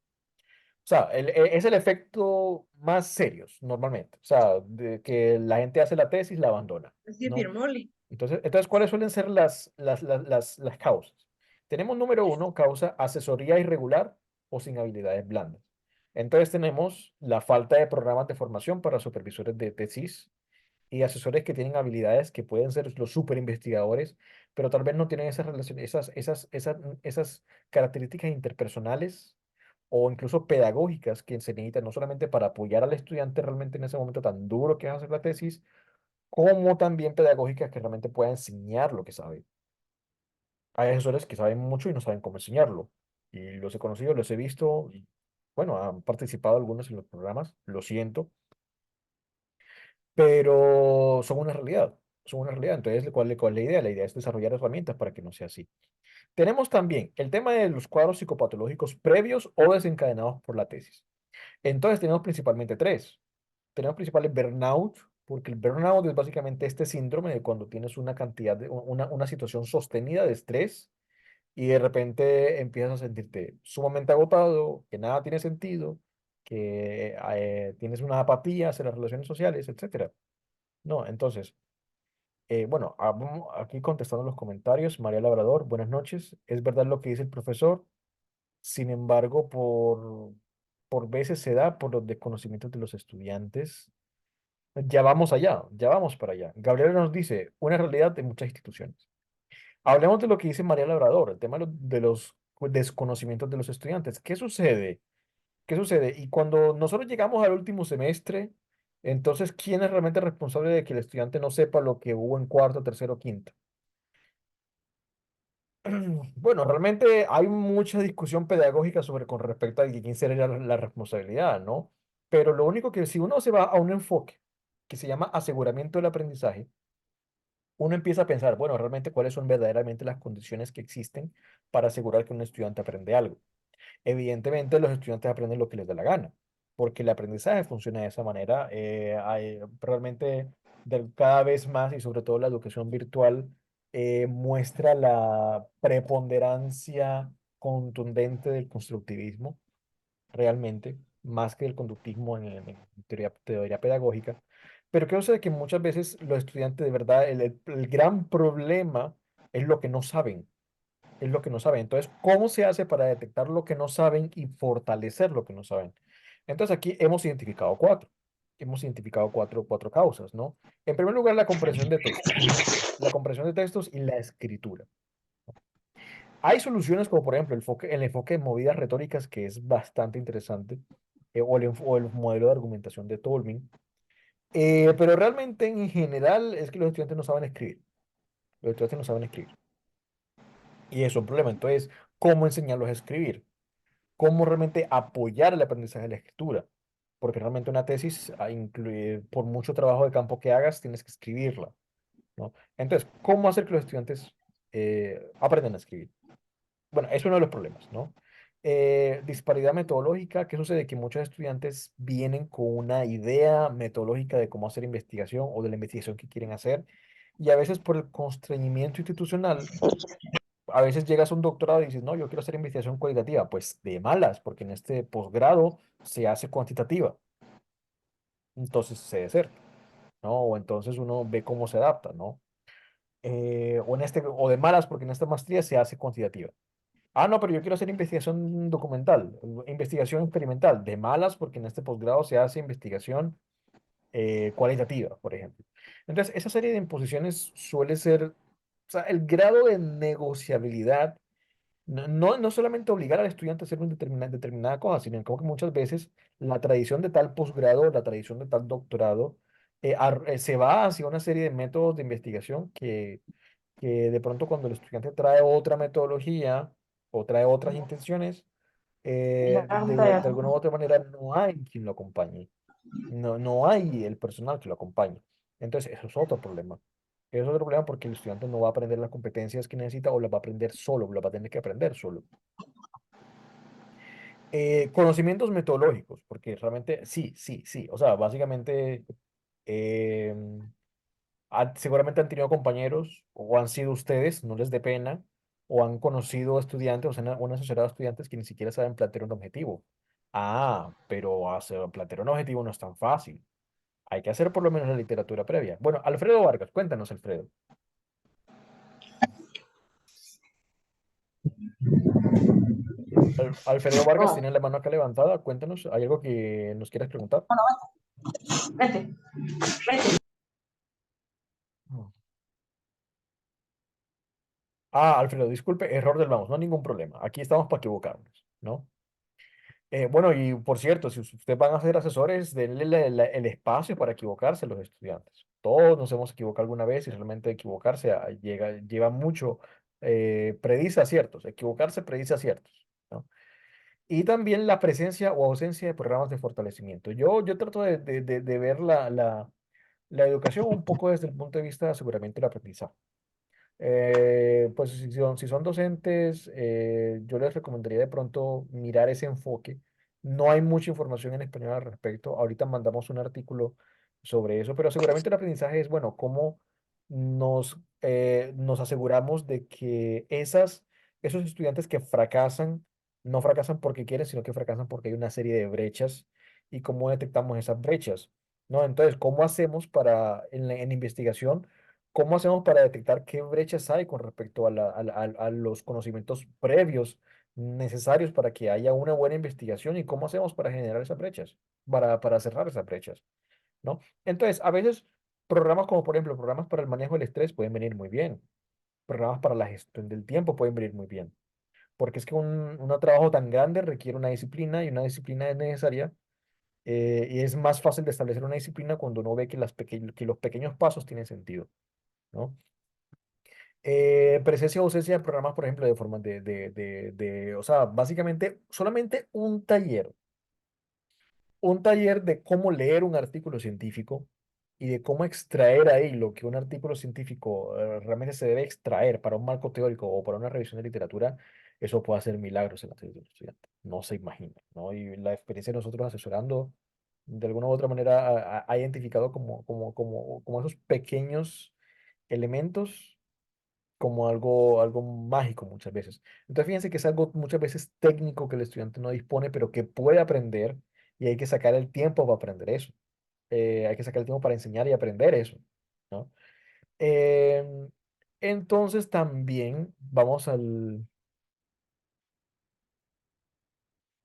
O sea, es el efecto más serio, normalmente. O sea, de que la gente hace la tesis, la abandona, Así ¿no? afirmó Lee. Entonces, ¿cuáles suelen ser las causas? Tenemos número uno, causa asesoría irregular o sin habilidades blandas. Entonces tenemos la falta de programas de formación para supervisores de tesis y asesores que tienen habilidades que pueden ser los super investigadores, pero tal vez no tienen esas relaciones, esas características interpersonales o incluso pedagógicas que se necesitan no solamente para apoyar al estudiante realmente en ese momento tan duro que es hacer la tesis, como también pedagógicas que realmente puedan enseñar lo que sabe. Hay asesores que saben mucho y no saben cómo enseñarlo. Y los he conocido, los he visto, y bueno, han participado algunos en los programas, lo siento, pero son una realidad, son una realidad. Entonces, ¿cuál es la idea? La idea es desarrollar herramientas para que no sea así. Tenemos también el tema de los cuadros psicopatológicos previos o desencadenados por la tesis. Entonces, tenemos principalmente tres. Tenemos principales burnout, porque el burnout es básicamente este síndrome de cuando tienes una cantidad una situación sostenida de estrés y de repente empiezas a sentirte sumamente agotado, que nada tiene sentido, que tienes una apatía hacia las relaciones sociales, etcétera. No, entonces, bueno, aquí contestando los comentarios, María Labrador, buenas noches. Es verdad lo que dice el profesor, sin embargo, por veces se da por los desconocimientos de los estudiantes. Ya vamos allá, ya vamos para allá. Gabriela nos dice, una realidad de muchas instituciones. Hablemos de lo que dice María Labrador, el tema de los desconocimientos de los estudiantes. ¿Qué sucede? ¿Qué sucede? Y cuando nosotros llegamos al último semestre, entonces, ¿quién es realmente responsable de que el estudiante no sepa lo que hubo en cuarto, tercero, quinto? Bueno, realmente hay mucha discusión pedagógica sobre con respecto a quién sería la responsabilidad, ¿no? Pero lo único que si uno se va a un enfoque que se llama aseguramiento del aprendizaje, uno empieza a pensar, bueno, realmente cuáles son verdaderamente las condiciones que existen para asegurar que un estudiante aprende algo. Evidentemente, los estudiantes aprenden lo que les da la gana, porque el aprendizaje funciona de esa manera. Realmente, cada vez más, y sobre todo la educación virtual, muestra la preponderancia contundente del constructivismo realmente, más que el conductismo en teoría pedagógica. Pero creo que muchas veces los estudiantes, de verdad, el gran problema es lo que no saben, es lo que no saben. Entonces, ¿cómo se hace para detectar lo que no saben y fortalecer lo que no saben? Entonces, aquí hemos identificado cuatro. Hemos identificado cuatro causas, ¿no? En primer lugar, la comprensión de textos, ¿no? La comprensión de textos y la escritura. Hay soluciones como por ejemplo el enfoque de movidas retóricas que es bastante interesante, o el modelo de argumentación de Tolman, pero realmente en general es que los estudiantes no saben escribir, los estudiantes no saben escribir y eso es un problema. Entonces, ¿cómo enseñarlos a escribir? ¿Cómo realmente apoyar el aprendizaje de la escritura? Porque realmente una tesis incluye, por mucho trabajo de campo que hagas, tienes que escribirla, ¿no? Entonces, ¿cómo hacer que los estudiantes aprendan a escribir? Bueno, es uno de los problemas, ¿no? Disparidad metodológica. ¿Qué sucede? Que muchos estudiantes vienen con una idea metodológica de cómo hacer investigación o de la investigación que quieren hacer, y a veces por el constreñimiento institucional a veces llegas a un doctorado y dices, no, yo quiero hacer investigación cualitativa, pues de malas, porque en este posgrado se hace cuantitativa, entonces se deserta, ¿no? O entonces uno ve cómo se adapta, ¿no? O de malas, porque en esta maestría se hace cuantitativa. Ah, no, pero yo quiero hacer investigación documental, investigación experimental, de malas, porque en este posgrado se hace investigación cualitativa, por ejemplo. Entonces, esa serie de imposiciones suele ser, o sea, el grado de negociabilidad, no solamente obligar al estudiante a hacer una determinada cosa, sino como que muchas veces la tradición de tal posgrado, la tradición de tal doctorado, se va hacia una serie de métodos de investigación que de pronto cuando el estudiante trae otra metodología o trae otras intenciones, de alguna u otra manera no hay quien lo acompañe. No hay el personal que lo acompañe. Entonces, eso es otro problema. Eso es otro problema porque el estudiante no va a aprender las competencias que necesita o las va a aprender solo, las va a tener que aprender solo. Conocimientos metodológicos, porque realmente sí, sí, sí. O sea, básicamente, eh, seguramente han tenido compañeros o han sido ustedes, no les dé pena, o han conocido estudiantes o han asesorado a estudiantes que ni siquiera saben plantear un objetivo. Ah, pero plantear un objetivo no es tan fácil. Hay que hacer por lo menos la literatura previa. Bueno, Alfredo Vargas, cuéntanos, Alfredo. Alfredo Vargas Oh, tiene la mano acá levantada. Cuéntanos, ¿hay algo que nos quieras preguntar? bueno, vete, vete. No. Ah, Alfredo, disculpe, error del vamos, no hay ningún problema. Aquí estamos para equivocarnos, ¿no? Bueno, y por cierto, si ustedes van a ser asesores, denle el espacio para equivocarse a los estudiantes. Todos nos hemos equivocado alguna vez y realmente equivocarse lleva mucho, predice aciertos. Equivocarse predice aciertos, ¿no? Y también la presencia o ausencia de programas de fortalecimiento. Yo trato de ver la educación un poco desde el punto de vista de aseguramiento del aprendizaje. Pues si son docentes, yo les recomendaría de pronto mirar ese enfoque. No hay mucha información en español al respecto. Ahorita mandamos un artículo sobre eso, pero seguramente el aprendizaje es, bueno, cómo nos aseguramos de que esos estudiantes que fracasan, no fracasan porque quieren, sino que fracasan porque hay una serie de brechas y cómo detectamos esas brechas, ¿no? Entonces, ¿cómo hacemos en la investigación? ¿Cómo hacemos para detectar qué brechas hay con respecto a los conocimientos previos necesarios para que haya una buena investigación y cómo hacemos para generar esas brechas, para cerrar esas brechas, ¿no? Entonces, a veces programas como, por ejemplo, programas para el manejo del estrés pueden venir muy bien, programas para la gestión del tiempo pueden venir muy bien, porque es que un trabajo tan grande requiere una disciplina y una disciplina es necesaria, y es más fácil de establecer una disciplina cuando uno ve que los pequeños pasos tienen sentido, ¿no? Presencia o ausencia de programas, por ejemplo, de forma o sea, básicamente solamente un taller de cómo leer un artículo científico y de cómo extraer ahí lo que un artículo científico realmente se debe extraer para un marco teórico o para una revisión de literatura, eso puede hacer milagros en la tesis del estudiante. No se imagina, ¿no? Y la experiencia de nosotros asesorando, de alguna u otra manera, ha identificado como esos pequeños elementos como algo mágico muchas veces. Entonces, fíjense que es algo muchas veces técnico que el estudiante no dispone, pero que puede aprender y hay que sacar el tiempo para aprender eso. Hay que sacar el tiempo para enseñar y aprender eso, ¿no? Em, entonces, también vamos al,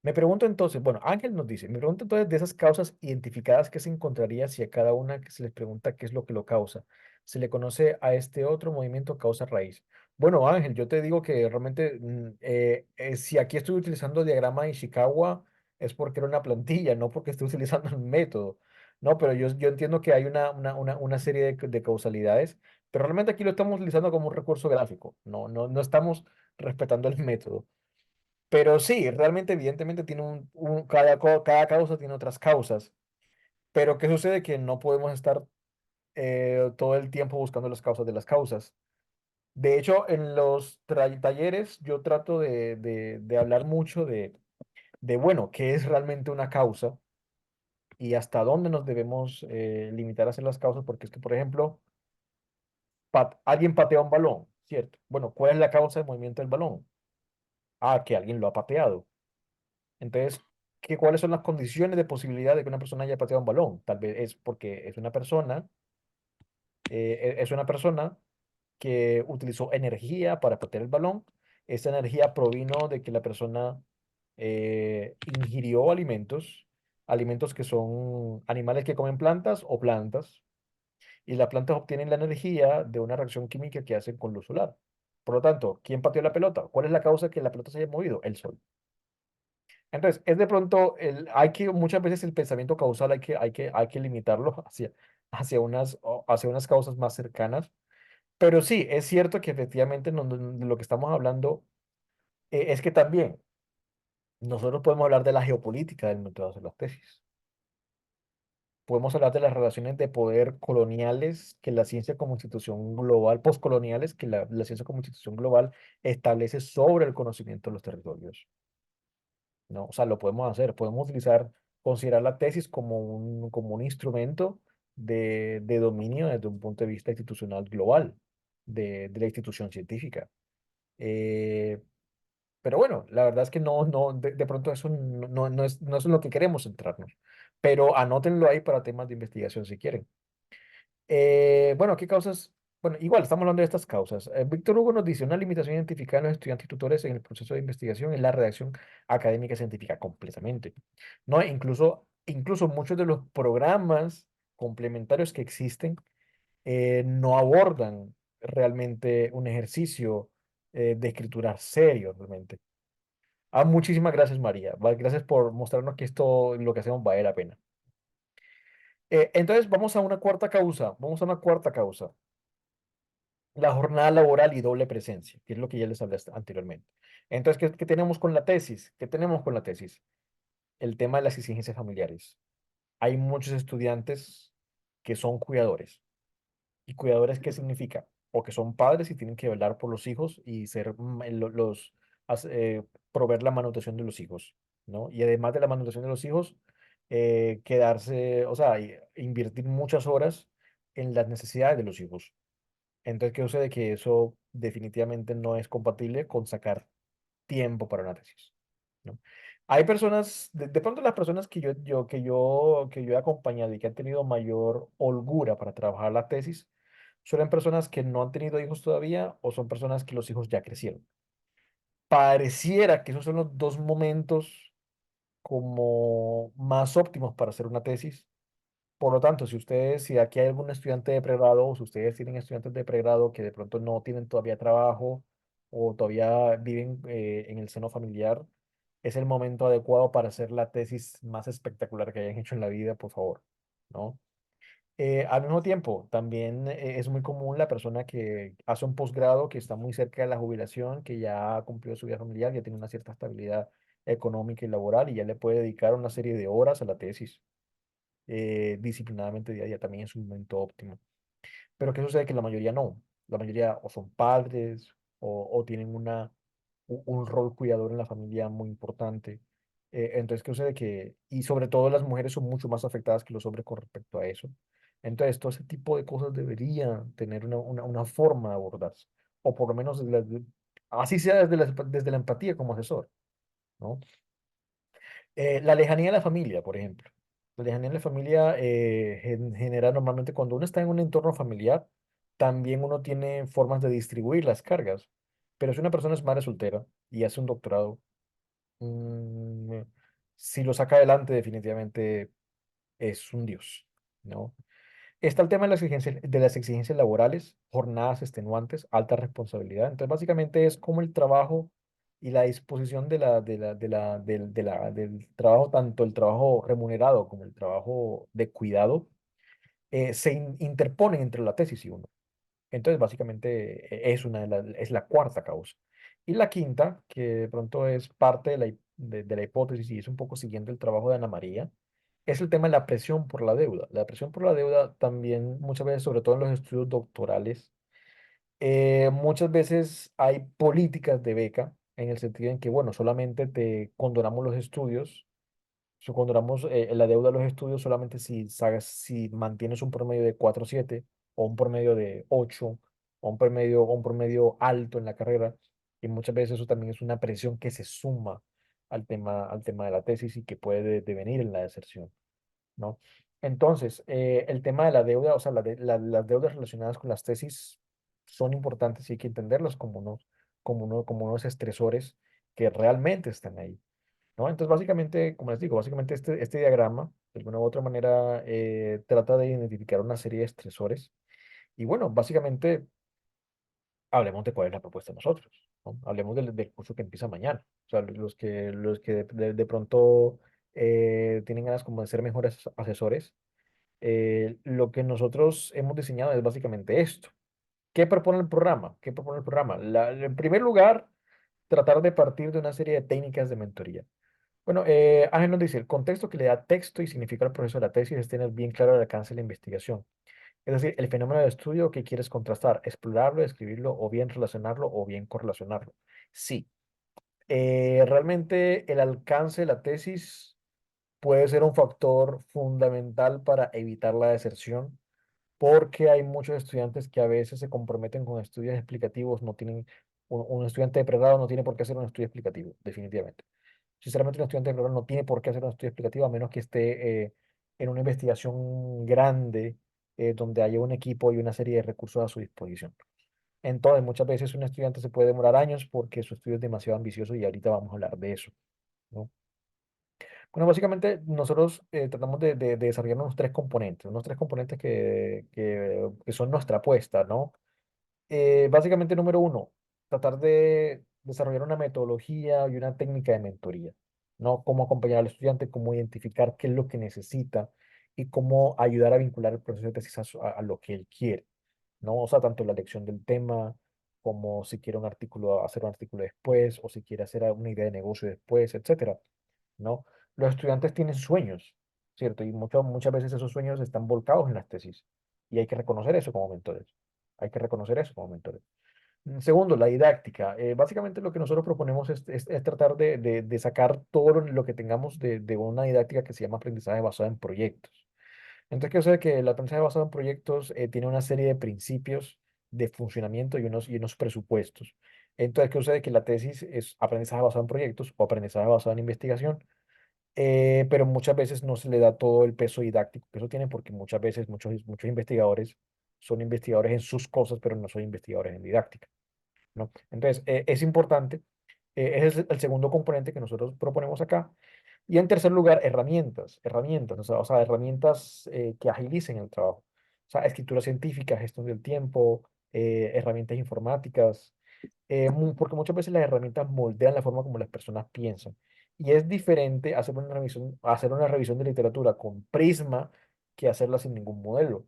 Me pregunto entonces, bueno, Ángel nos dice, me pregunto entonces de esas causas identificadas que se encontraría si a cada una que se les pregunta qué es lo que lo causa, se le conoce a este otro movimiento causa raíz. Bueno, Ángel, yo te digo que realmente si aquí estoy utilizando el diagrama de Ishikawa es porque era una plantilla, no porque estoy utilizando un método. No, pero yo entiendo que hay una serie de causalidades, pero realmente aquí lo estamos utilizando como un recurso gráfico, no estamos respetando el método. Pero sí, realmente, evidentemente, tiene cada causa tiene otras causas. Pero ¿qué sucede? Que no podemos estar todo el tiempo buscando las causas de las causas. De hecho, en los talleres yo trato de hablar mucho bueno, qué es realmente una causa y hasta dónde nos debemos limitar a hacer las causas, porque es que, por ejemplo, alguien patea un balón. ¿cierto? Bueno, ¿cuál es la causa del movimiento del balón? Ah, que alguien lo ha pateado. Entonces, ¿cuáles son las condiciones de posibilidad de que una persona haya pateado un balón? Tal vez es porque es una persona que utilizó energía para patear el balón. Esa energía provino de que la persona ingirió alimentos que son animales que comen plantas o plantas, y las plantas obtienen la energía de una reacción química que hacen con luz solar. Por lo tanto, ¿quién pateó la pelota? ¿Cuál es la causa de que la pelota se haya movido? El sol. Entonces, es de pronto, muchas veces el pensamiento causal hay que limitarlo hacia unas causas más cercanas. Pero sí, es cierto que efectivamente de lo que estamos hablando es que también nosotros podemos hablar de la geopolítica del momento de hacer las tesis. Podemos hablar de las relaciones de poder coloniales que la ciencia como institución global, postcoloniales que la ciencia como institución global establece sobre el conocimiento de los territorios, ¿no? O sea, lo podemos hacer, podemos considerar la tesis como un instrumento de dominio desde un punto de vista institucional global de la institución científica. Eh, pero bueno, la verdad es que de pronto eso no es en lo que queremos centrarnos. Pero anótenlo ahí para temas de investigación si quieren. Bueno, ¿qué causas? Bueno, igual estamos hablando de estas causas. Víctor Hugo nos dice, una limitación identificada en los estudiantes y tutores en el proceso de investigación es la redacción académica científica completamente. ¿No? Incluso muchos de los programas complementarios que existen no abordan realmente un ejercicio de escritura serio, realmente. Muchísimas gracias, María. Gracias por mostrarnos que lo que hacemos vale la pena. Entonces, vamos a una cuarta causa. Vamos a una cuarta causa. La jornada laboral y doble presencia, que es lo que ya les hablé anteriormente. Entonces, ¿qué tenemos con la tesis? ¿Qué tenemos con la tesis? El tema de las exigencias familiares. Hay muchos estudiantes que son cuidadores. ¿Y cuidadores qué significa? O que son padres y tienen que velar por los hijos y as- eh, proveer la manutención de los hijos, ¿no? Y además de la manutención de los hijos, quedarse, o sea, invertir muchas horas en las necesidades de los hijos. Entonces, ¿qué sucede? Que eso definitivamente no es compatible con sacar tiempo para una tesis, ¿no? Hay personas, de pronto las personas que yo he acompañado y que han tenido mayor holgura para trabajar la tesis, suelen personas que no han tenido hijos todavía o son personas que los hijos ya crecieron. Pareciera que esos son los dos momentos como más óptimos para hacer una tesis. Por lo tanto, si aquí hay algún estudiante de pregrado o si ustedes tienen estudiantes de pregrado que de pronto no tienen todavía trabajo o todavía viven en el seno familiar, es el momento adecuado para hacer la tesis más espectacular que hayan hecho en la vida, por favor, ¿no? Al mismo tiempo, también es muy común la persona que hace un posgrado, que está muy cerca de la jubilación, que ya ha cumplido su vida familiar, ya tiene una cierta estabilidad económica y laboral y ya le puede dedicar una serie de horas a la tesis disciplinadamente día a día. También es un momento óptimo. Pero ¿qué sucede? Que la mayoría no. La mayoría o son padres o tienen un rol cuidador en la familia muy importante. Entonces, ¿qué sucede? Y sobre todo las mujeres son mucho más afectadas que los hombres con respecto a eso. Entonces, todo ese tipo de cosas deberían tener una forma de abordarse. O por lo menos, así sea desde la empatía como asesor, ¿no? La lejanía de la familia, por ejemplo. La lejanía de la familia genera normalmente cuando uno está en un entorno familiar, también uno tiene formas de distribuir las cargas. Pero si una persona es madre soltera y hace un doctorado, mm, si lo saca adelante, definitivamente es un dios, ¿no? Está el tema de las exigencias laborales, jornadas extenuantes, alta responsabilidad. Entonces, básicamente es como el trabajo y la disposición del trabajo, tanto el trabajo remunerado como el trabajo de cuidado, se interponen entre la tesis y uno. Entonces, básicamente es la cuarta causa. Y la quinta, que de pronto es parte de la hipótesis y es un poco siguiendo el trabajo de Ana María, es el tema de la presión por la deuda. La presión por la deuda también muchas veces, sobre todo en los estudios doctorales, muchas veces hay políticas de beca en el sentido en que, bueno, solamente te condonamos los estudios, condonamos la deuda de los estudios solamente si mantienes un promedio de 4,7 o un promedio de 8 o un promedio alto en la carrera, y muchas veces eso también es una presión que se suma al tema de la tesis y que puede devenir en la deserción, ¿no? Entonces, el tema de la deuda, o sea, las deudas relacionadas con las tesis son importantes y hay que entenderlas como unos estresores que realmente están ahí, ¿no? Entonces, básicamente, como les digo, básicamente este diagrama, de alguna u otra manera, trata de identificar una serie de estresores. Y bueno, básicamente, hablemos de cuál es la propuesta de nosotros, ¿no? Hablemos del curso que empieza mañana. O sea, los que de pronto tienen ganas como de ser mejores asesores, lo que nosotros hemos diseñado es básicamente esto. ¿Qué propone el programa? ¿Qué propone el programa? En primer lugar, tratar de partir de una serie de técnicas de mentoría. Bueno, Ángel nos dice, el contexto que le da texto y significa el proceso de la tesis es tener bien claro el alcance de la investigación. Es decir, el fenómeno de estudio que quieres contrastar, explorarlo, describirlo, o bien relacionarlo, o bien correlacionarlo. Sí, realmente el alcance de la tesis puede ser un factor fundamental para evitar la deserción, porque hay muchos estudiantes que a veces se comprometen con estudios explicativos, no tienen, un estudiante de pregrado no tiene por qué hacer un estudio explicativo, definitivamente. Sinceramente, un estudiante de pregrado no tiene por qué hacer un estudio explicativo a menos que esté en una investigación grande donde haya un equipo y una serie de recursos a su disposición. Entonces, muchas veces un estudiante se puede demorar años porque su estudio es demasiado ambicioso y ahorita vamos a hablar de eso, ¿no? Bueno, básicamente nosotros tratamos de desarrollar unos tres componentes que son nuestra apuesta, ¿no? Básicamente, número uno, tratar de desarrollar una metodología y una técnica de mentoría, ¿no? Cómo acompañar al estudiante, cómo identificar qué es lo que necesita y cómo ayudar a vincular el proceso de tesis a lo que él quiere, ¿no? O sea, tanto la elección del tema como si quiere un artículo, hacer un artículo después, o si quiere hacer una idea de negocio después, etcétera, ¿no? Los estudiantes tienen sueños, ¿cierto? Y muchas veces esos sueños están volcados en las tesis y hay que reconocer eso como mentores. Hay que reconocer eso como mentores. Segundo, la didáctica. Básicamente lo que nosotros proponemos es tratar de sacar todo lo que tengamos de una didáctica que se llama aprendizaje basado en proyectos. Entonces, quiero decir que el aprendizaje basado en proyectos tiene una serie de principios de funcionamiento y unos presupuestos. Entonces, ¿qué sucede? Que la tesis es aprendizaje basado en proyectos o aprendizaje basado en investigación, pero muchas veces no se le da todo el peso didáctico que eso tiene porque muchas veces muchos investigadores son investigadores en sus cosas, pero no son investigadores en didáctica, ¿no? Entonces, es importante, ese es el segundo componente que nosotros proponemos acá. Y en tercer lugar, herramientas, o sea, herramientas que agilicen el trabajo. O sea, escritura científica, gestión del tiempo, herramientas informáticas, porque muchas veces las herramientas moldean la forma como las personas piensan. Y es diferente hacer una revisión de literatura con Prisma que hacerla sin ningún modelo.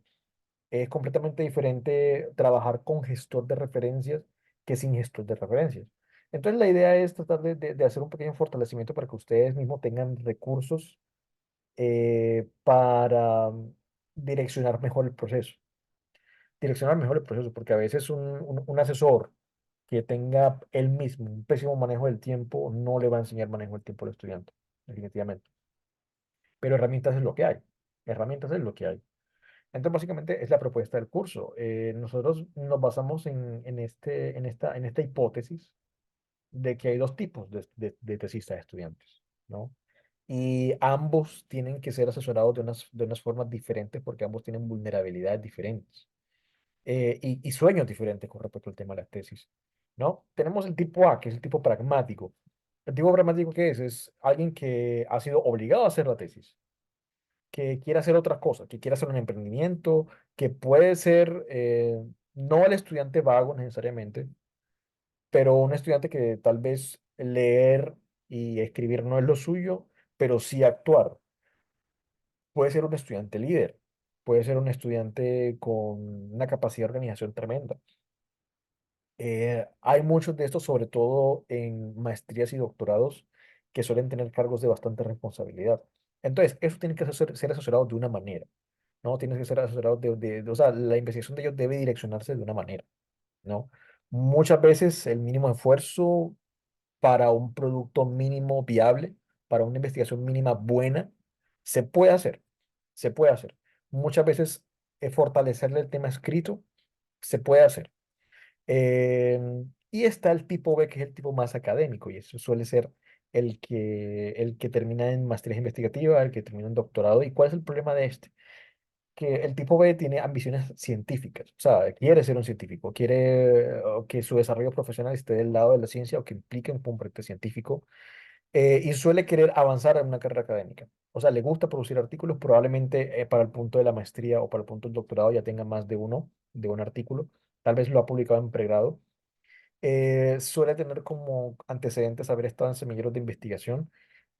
Es completamente diferente trabajar con gestor de referencias que sin gestor de referencias. Entonces, la idea es tratar de hacer un pequeño fortalecimiento para que ustedes mismos tengan recursos para direccionar mejor el proceso. Direccionar mejor el proceso, porque a veces un asesor que tenga él mismo un pésimo manejo del tiempo no le va a enseñar manejo del tiempo al estudiante, definitivamente. Pero herramientas es lo que hay. Herramientas es lo que hay. Entonces, básicamente es la propuesta del curso. Nosotros nos basamos en esta hipótesis de que hay dos tipos de tesistas estudiantes, ¿no? Y ambos tienen que ser asesorados de unas formas diferentes porque ambos tienen vulnerabilidades diferentes y sueños diferentes con respecto al tema de las tesis, ¿no? Tenemos el tipo A, que es el tipo pragmático. El tipo pragmático, ¿qué es? Es alguien que ha sido obligado a hacer la tesis, que quiere hacer otras cosas, que quiere hacer un emprendimiento, que puede ser no el estudiante vago necesariamente, pero un estudiante que tal vez leer y escribir no es lo suyo, pero sí actuar. Puede ser un estudiante líder, puede ser un estudiante con una capacidad de organización tremenda. Hay muchos de estos, sobre todo en maestrías y doctorados, que suelen tener cargos de bastante responsabilidad. Entonces, eso tiene que ser asesorado de una manera, ¿no? Tiene que ser asesorado o sea, la investigación de ellos debe direccionarse de una manera, ¿no? Muchas veces el mínimo esfuerzo para un producto mínimo viable, para una investigación mínima buena, se puede hacer, se puede hacer. Muchas veces fortalecerle el tema escrito, se puede hacer. Y está el tipo B, que es el tipo más académico, y eso suele ser el que termina en maestría investigativa, el que termina en doctorado. ¿Y cuál es el problema de este? Que el tipo B tiene ambiciones científicas, o sea, quiere ser un científico, quiere que su desarrollo profesional esté del lado de la ciencia o que implique un componente científico, y suele querer avanzar en una carrera académica. O sea, le gusta producir artículos, probablemente para el punto de la maestría o para el punto del doctorado ya tenga más de un artículo, tal vez lo ha publicado en pregrado. Suele tener como antecedentes haber estado en semilleros de investigación,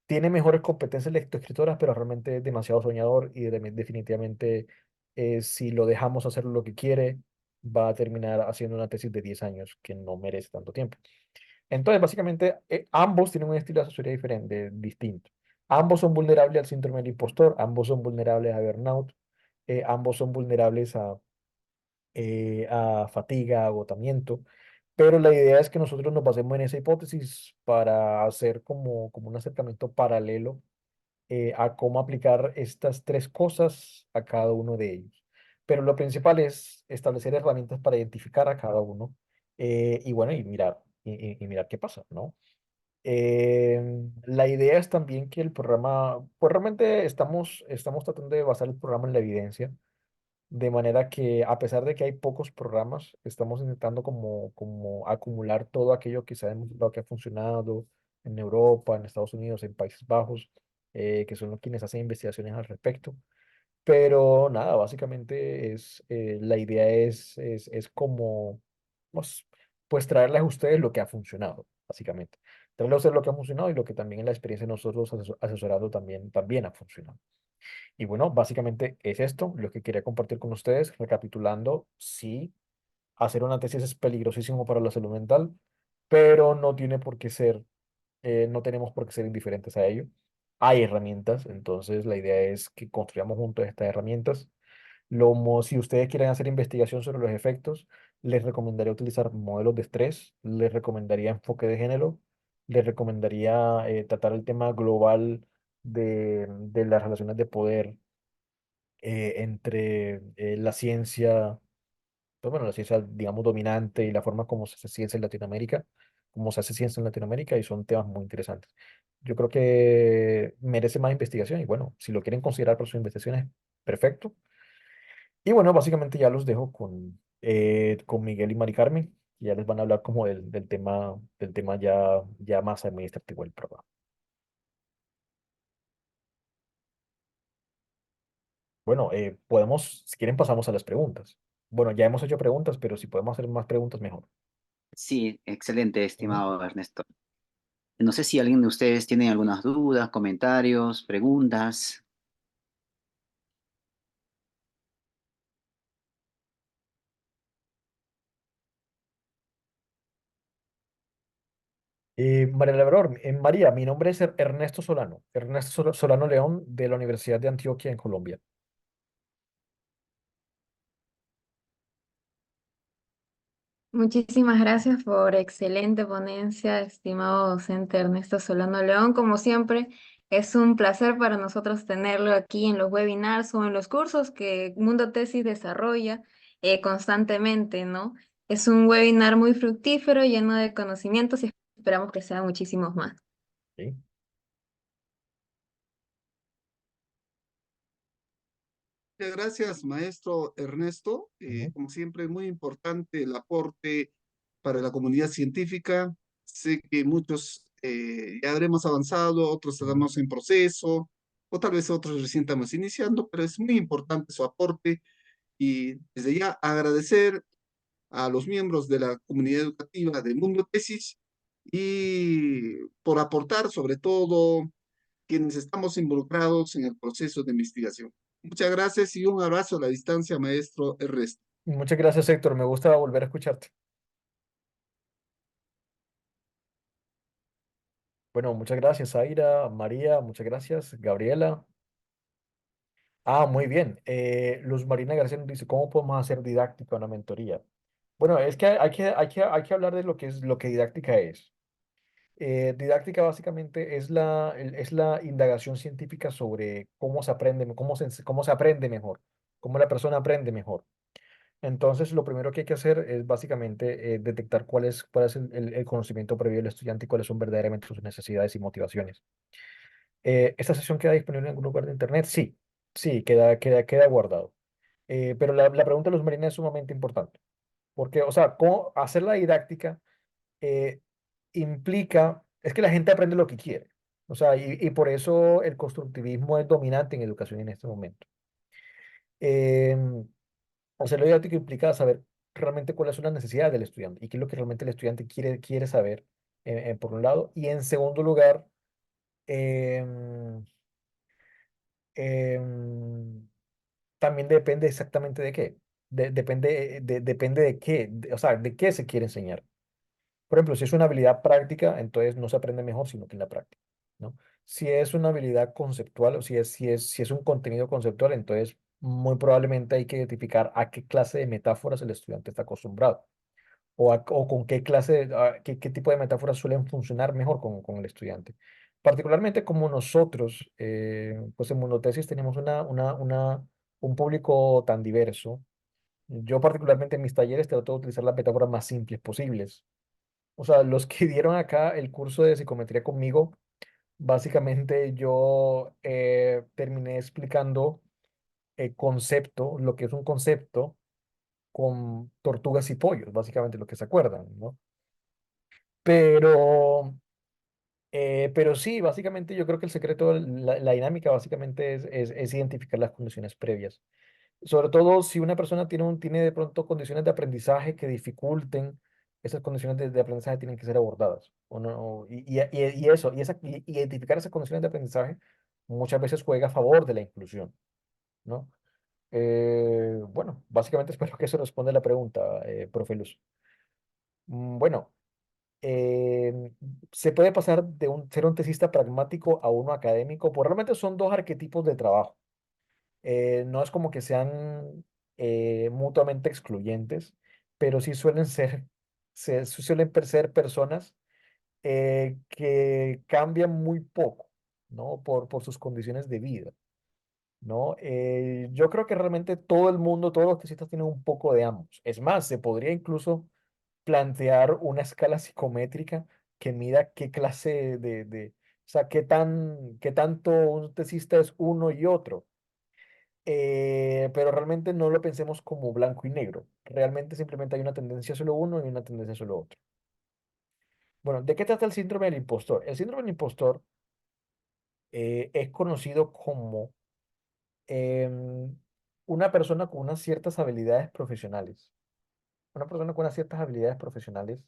tiene mejores competencias lectoescritoras, pero realmente es demasiado soñador y definitivamente si lo dejamos hacer lo que quiere, va a terminar haciendo una tesis de 10 años que no merece tanto tiempo. Entonces, básicamente, ambos tienen un estilo de asesoría diferente, distinto. Ambos son vulnerables al síndrome del impostor, ambos son vulnerables a burnout, ambos son vulnerables a fatiga, agotamiento, pero la idea es que nosotros nos basemos en esa hipótesis para hacer como un acercamiento paralelo a cómo aplicar estas tres cosas a cada uno de ellos. Pero lo principal es establecer herramientas para identificar a cada uno, y bueno, y mirar qué pasa, ¿no? La idea es también que el programa, pues realmente estamos tratando de basar el programa en la evidencia, de manera que a pesar de que hay pocos programas, estamos intentando como acumular todo aquello que sabemos lo que ha funcionado en Europa, en Estados Unidos, en Países Bajos, que son los quienes hacen investigaciones al respecto. Pero nada, básicamente la idea es como, pues, pues traerles a ustedes lo que ha funcionado, básicamente. Traerles a ustedes lo que ha funcionado y lo que también en la experiencia de nosotros asesorando también ha funcionado. Y bueno, básicamente es esto lo que quería compartir con ustedes. Recapitulando, sí, hacer una tesis es peligrosísimo para la salud mental, pero no tiene por qué ser, no tenemos por qué ser indiferentes a ello. Hay herramientas, entonces la idea es que construyamos juntos estas herramientas. Si ustedes quieren hacer investigación sobre los efectos, les recomendaría utilizar modelos de estrés, les recomendaría enfoque de género, les recomendaría tratar el tema global de las relaciones de poder entre la ciencia, pues bueno, la ciencia, digamos, dominante y la forma como se hace ciencia en Latinoamérica, como se hace ciencia en Latinoamérica, y son temas muy interesantes. Yo creo que merece más investigación y bueno, si lo quieren considerar para sus investigaciones, perfecto. Y bueno, básicamente ya los dejo con Miguel y Mari Carmen, y ya les van a hablar como del tema ya más administrativo del programa. Bueno, si quieren pasamos a las preguntas. Bueno, ya hemos hecho preguntas, pero si podemos hacer más preguntas, mejor. Sí, excelente, Ujú. estimado Ernesto. No sé si alguien de ustedes tiene algunas dudas, comentarios, preguntas. María Labrador, María, mi nombre es Ernesto Solano, Ernesto Solano León de la Universidad de Antioquia en Colombia. Muchísimas gracias por excelente ponencia, estimado docente Ernesto Solano León. Como siempre, es un placer para nosotros tenerlo aquí en los webinars o en los cursos que Mundo Tesis desarrolla constantemente, ¿no? Es un webinar muy fructífero, lleno de conocimientos y esperamos que sean muchísimos más. ¿Sí? Muchas gracias, maestro Ernesto. Ujú. Como siempre, muy importante el aporte para la comunidad científica. Sé que muchos ya habremos avanzado, otros Ujú. estamos en proceso, o tal vez otros recién estamos iniciando, pero es muy importante su aporte y desde ya agradecer a los miembros de la comunidad educativa de Mundo Tesis y por aportar, sobre todo, quienes estamos involucrados en el proceso de investigación. Muchas gracias y un abrazo a la distancia, maestro Ernesto. Muchas gracias, Héctor. Me gusta volver a escucharte. Bueno, muchas gracias, Aira, María, muchas gracias, Gabriela. Ah, muy bien. Luz Marina García nos dice, ¿cómo podemos hacer didáctica una mentoría? Bueno, es que hay que hablar de lo que didáctica es. Didáctica básicamente es la indagación científica sobre cómo se aprende, cómo se aprende mejor, cómo la persona aprende mejor. Entonces, lo primero que hay que hacer es básicamente detectar cuál es el conocimiento previo del estudiante y cuáles son verdaderamente sus necesidades y motivaciones. ¿Esta sesión queda disponible en algún lugar de internet? Sí, sí, queda guardado. Pero la pregunta de los marines es sumamente importante, porque, o sea, cómo hacer la didáctica eh, implica, es que la gente aprende lo que quiere. O sea, y por eso el constructivismo es dominante en educación en este momento. Em, Hacer lo didáctico implica saber realmente cuáles son las necesidades del estudiante y qué es lo que realmente el estudiante quiere saber, por un lado. Y en segundo lugar, em, em, también depende exactamente de qué. Depende de qué, o sea, de qué se quiere enseñar. Por ejemplo, si es una habilidad práctica, entonces no se aprende mejor sino que en la práctica, ¿no? Si es una habilidad conceptual o si es un contenido conceptual, entonces muy probablemente hay que identificar a qué clase de metáforas el estudiante está acostumbrado o con qué qué tipo de metáforas suelen funcionar mejor con el estudiante. Particularmente como nosotros, pues en Monotesis tenemos un público tan diverso. Yo particularmente en mis talleres trato de utilizar las metáforas más simples posibles. O sea, los que dieron acá el curso de psicometría conmigo, básicamente yo terminé explicando el concepto, lo que es un concepto, con tortugas y pollos, básicamente lo que se acuerdan, ¿no? Pero, pero sí, básicamente yo creo que el secreto, la dinámica básicamente es identificar las condiciones previas. Sobre todo si una persona tiene de pronto condiciones de aprendizaje que dificulten, esas condiciones de aprendizaje tienen que ser abordadas. O no, y identificar esas condiciones de aprendizaje muchas veces juega a favor de la inclusión, ¿no? Bueno, básicamente espero que eso responda a la pregunta, profe Luz. Bueno, eh, se puede pasar de ser un tesista pragmático a uno académico, pues realmente son dos arquetipos de trabajo. No es como que sean mutuamente excluyentes, pero sí suelen ser personas que cambian muy poco, ¿no? Por sus condiciones de vida, ¿no? Yo creo que realmente todo el mundo, todos los tesistas tienen un poco de ambos. Es más, se podría incluso plantear una escala psicométrica que mida qué clase o sea, qué tanto un tesista es uno y otro. Pero realmente no lo pensemos como blanco y negro. Realmente simplemente hay una tendencia solo uno y una tendencia solo otro. Bueno, ¿de qué trata el síndrome del impostor? El síndrome del impostor es conocido como em, una persona con unas ciertas habilidades profesionales. Una persona con unas ciertas habilidades profesionales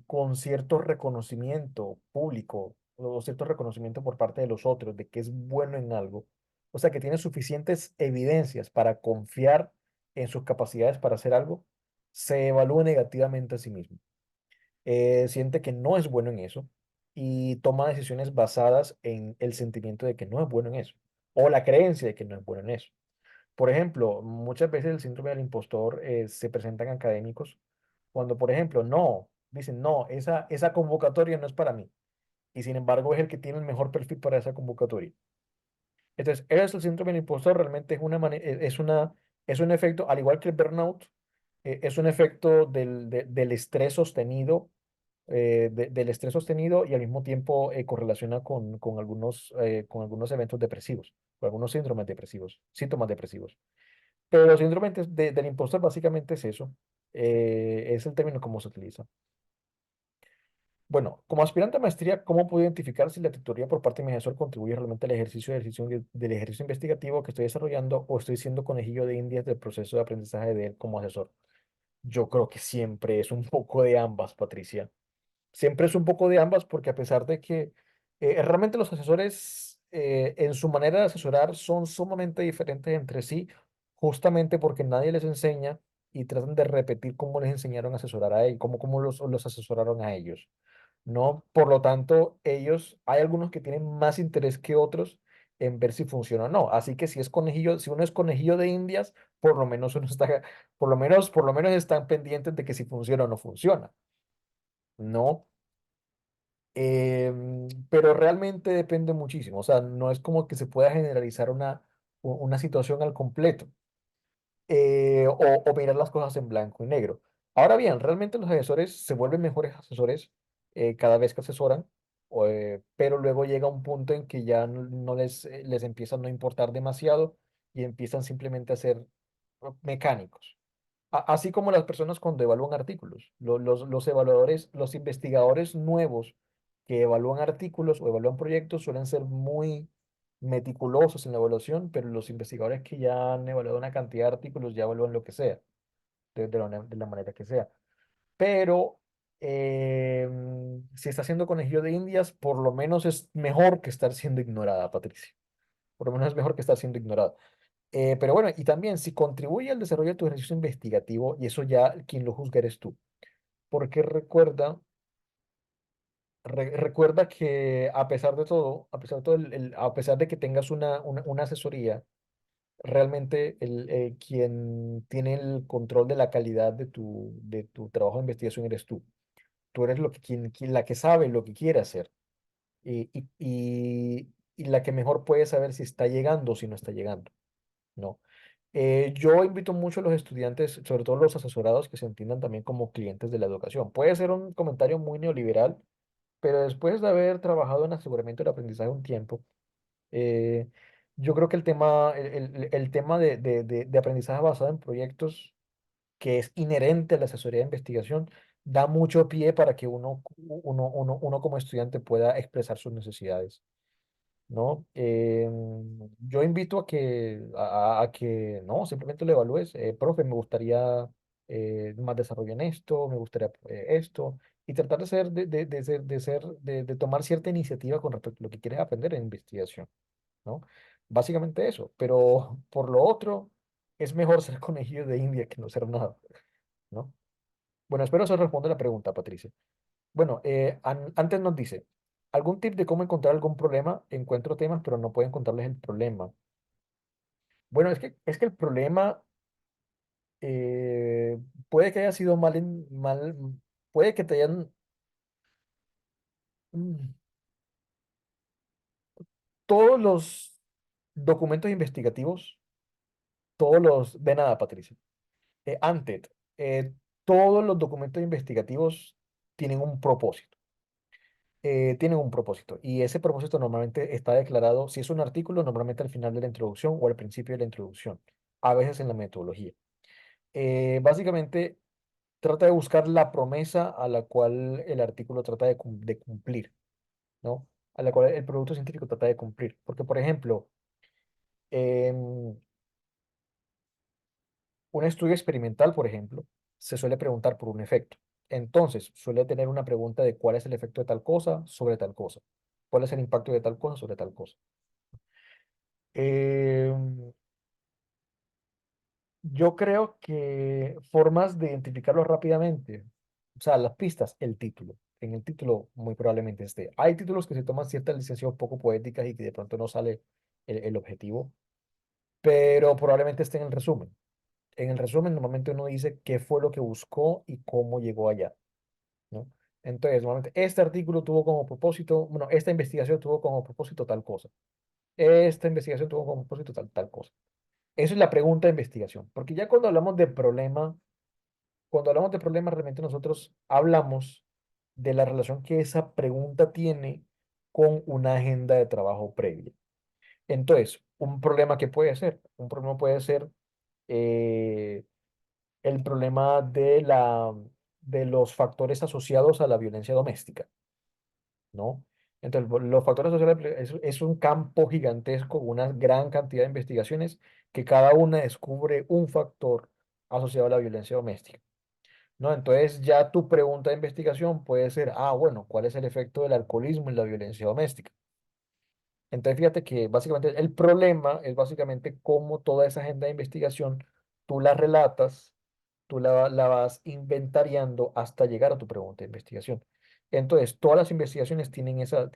con cierto reconocimiento público o cierto reconocimiento por parte de los otros de que es bueno en algo, o sea, que tiene suficientes evidencias para confiar en sus capacidades para hacer algo, se evalúa negativamente a sí mismo. Siente que no es bueno en eso y toma decisiones basadas en el sentimiento de que no es bueno en eso o la creencia de que no es bueno en eso. Por ejemplo, muchas veces el síndrome del impostor se presenta en académicos cuando, por ejemplo, dicen, no, esa convocatoria no es para mí. Y sin embargo es el que tiene el mejor perfil para esa convocatoria. Entonces, el síndrome del impostor realmente es un efecto, al igual que el burnout, es un efecto del estrés sostenido, del estrés sostenido y al mismo tiempo correlaciona con algunos eventos depresivos, con algunos síndromes depresivos, síntomas depresivos. Pero el síndrome del impostor básicamente es eso. Es el término como se utiliza. Bueno, como aspirante a maestría, ¿cómo puedo identificar si la tutoría por parte de mi asesor contribuye realmente al del ejercicio investigativo que estoy desarrollando o estoy siendo conejillo de indias del proceso de aprendizaje de él como asesor? Yo creo que siempre es un poco de ambas, Patricia. Siempre es un poco de ambas porque a pesar de que realmente los asesores en su manera de asesorar son sumamente diferentes entre sí, justamente porque nadie les enseña y tratan de repetir cómo les enseñaron a asesorar a ellos, cómo los asesoraron a ellos, ¿no? Por lo tanto, hay algunos que tienen más interés que otros en ver si funciona o no. Así que si uno es conejillo de Indias, por lo menos uno está, por lo menos están pendientes de que si funciona o no funciona, ¿no? Pero realmente depende muchísimo, o sea, no es como que se pueda generalizar una situación al completo. o mirar las cosas en blanco y negro. Ahora bien, realmente los asesores se vuelven mejores asesores cada vez que asesoran, pero luego llega un punto en que ya no les empieza a no importar demasiado y empiezan simplemente a ser mecánicos. Así como las personas cuando evalúan artículos, los evaluadores, los investigadores nuevos que evalúan artículos o evalúan proyectos suelen ser muy meticulosos en la evaluación, pero los investigadores que ya han evaluado una cantidad de artículos ya evalúan lo que sea, de la manera que sea. Pero si está siendo conejillo de Indias, por lo menos es mejor que estar siendo ignorada, Patricia. Por lo menos es mejor que estar siendo ignorada. Pero bueno, y también si contribuye al desarrollo de tu ejercicio investigativo, y eso ya quien lo juzga eres tú, porque recuerda que a pesar de todo, a pesar de todo a pesar de que tengas una asesoría, realmente quien tiene el control de la calidad de tu trabajo de investigación eres tú. Tú eres la que sabe lo que quiere hacer y la que mejor puede saber si está llegando o si no está llegando, ¿no? Yo invito mucho a los estudiantes, sobre todo los asesorados, que se entiendan también como clientes de la educación. Puede ser un comentario muy neoliberal, pero después de haber trabajado en aseguramiento del aprendizaje un tiempo, eh, yo creo que el tema de aprendizaje basado en proyectos, que es inherente a la asesoría de investigación, da mucho pie para que uno como estudiante pueda expresar sus necesidades. ¿No? Yo invito a que, no, simplemente lo evalúes. Profe, me gustaría más desarrollo en esto, me gustaría esto, y tratar de ser, de tomar cierta iniciativa con respecto a lo que quieres aprender en investigación, ¿no? Básicamente eso, pero por lo otro, es mejor ser conejillo de India que no ser nada, ¿no? Bueno, espero eso responde la pregunta, Patricia. Bueno, antes nos dice, ¿algún tip de cómo encontrar algún problema? Encuentro temas, pero no puedo encontrarles el problema. Bueno, es que el problema eh, puede que haya sido puede que te hayan... mm, todos los documentos investigativos, de nada, Patricia. Antes, todos los documentos investigativos tienen un propósito. Tienen un propósito y ese propósito normalmente está declarado, si es un artículo, normalmente al final de la introducción o al principio de la introducción, a veces en la metodología. Básicamente trata de buscar la promesa a la cual el artículo trata de cumplir, ¿no? A la cual el producto científico trata de cumplir. Porque, por ejemplo, em, un estudio experimental, por ejemplo, se suele preguntar por un efecto. Entonces, suele tener una pregunta de cuál es el efecto de tal cosa sobre tal cosa. ¿Cuál es el impacto de tal cosa sobre tal cosa? Em, yo creo que formas de identificarlo rápidamente, o sea, las pistas, el título. En el título muy probablemente esté. Hay títulos que se toman ciertas licencias un poco poéticas y que de pronto no sale el objetivo, pero probablemente esté en el resumen. En el resumen normalmente uno dice qué fue lo que buscó y cómo llegó allá, ¿no? Entonces, normalmente este artículo tuvo como propósito, bueno, esta investigación tuvo como propósito tal cosa. Esta investigación tuvo como propósito tal cosa. Eso es la pregunta de investigación, porque ya cuando hablamos de problema, realmente nosotros hablamos de la relación que esa pregunta tiene con una agenda de trabajo previa. Entonces, un problema que puede ser, un problema puede ser eh, el problema de los factores asociados a la violencia doméstica, ¿no? Entonces, los factores sociales es un campo gigantesco, una gran cantidad de investigaciones que cada una descubre un factor asociado a la violencia doméstica, ¿no? Entonces, ya tu pregunta de investigación puede ser, bueno, ¿cuál es el efecto del alcoholismo en la violencia doméstica? Entonces, fíjate que básicamente el problema es básicamente cómo toda esa agenda de investigación tú la relatas, tú la vas inventariando hasta llegar a tu pregunta de investigación. Entonces, todas las investigaciones tienen esa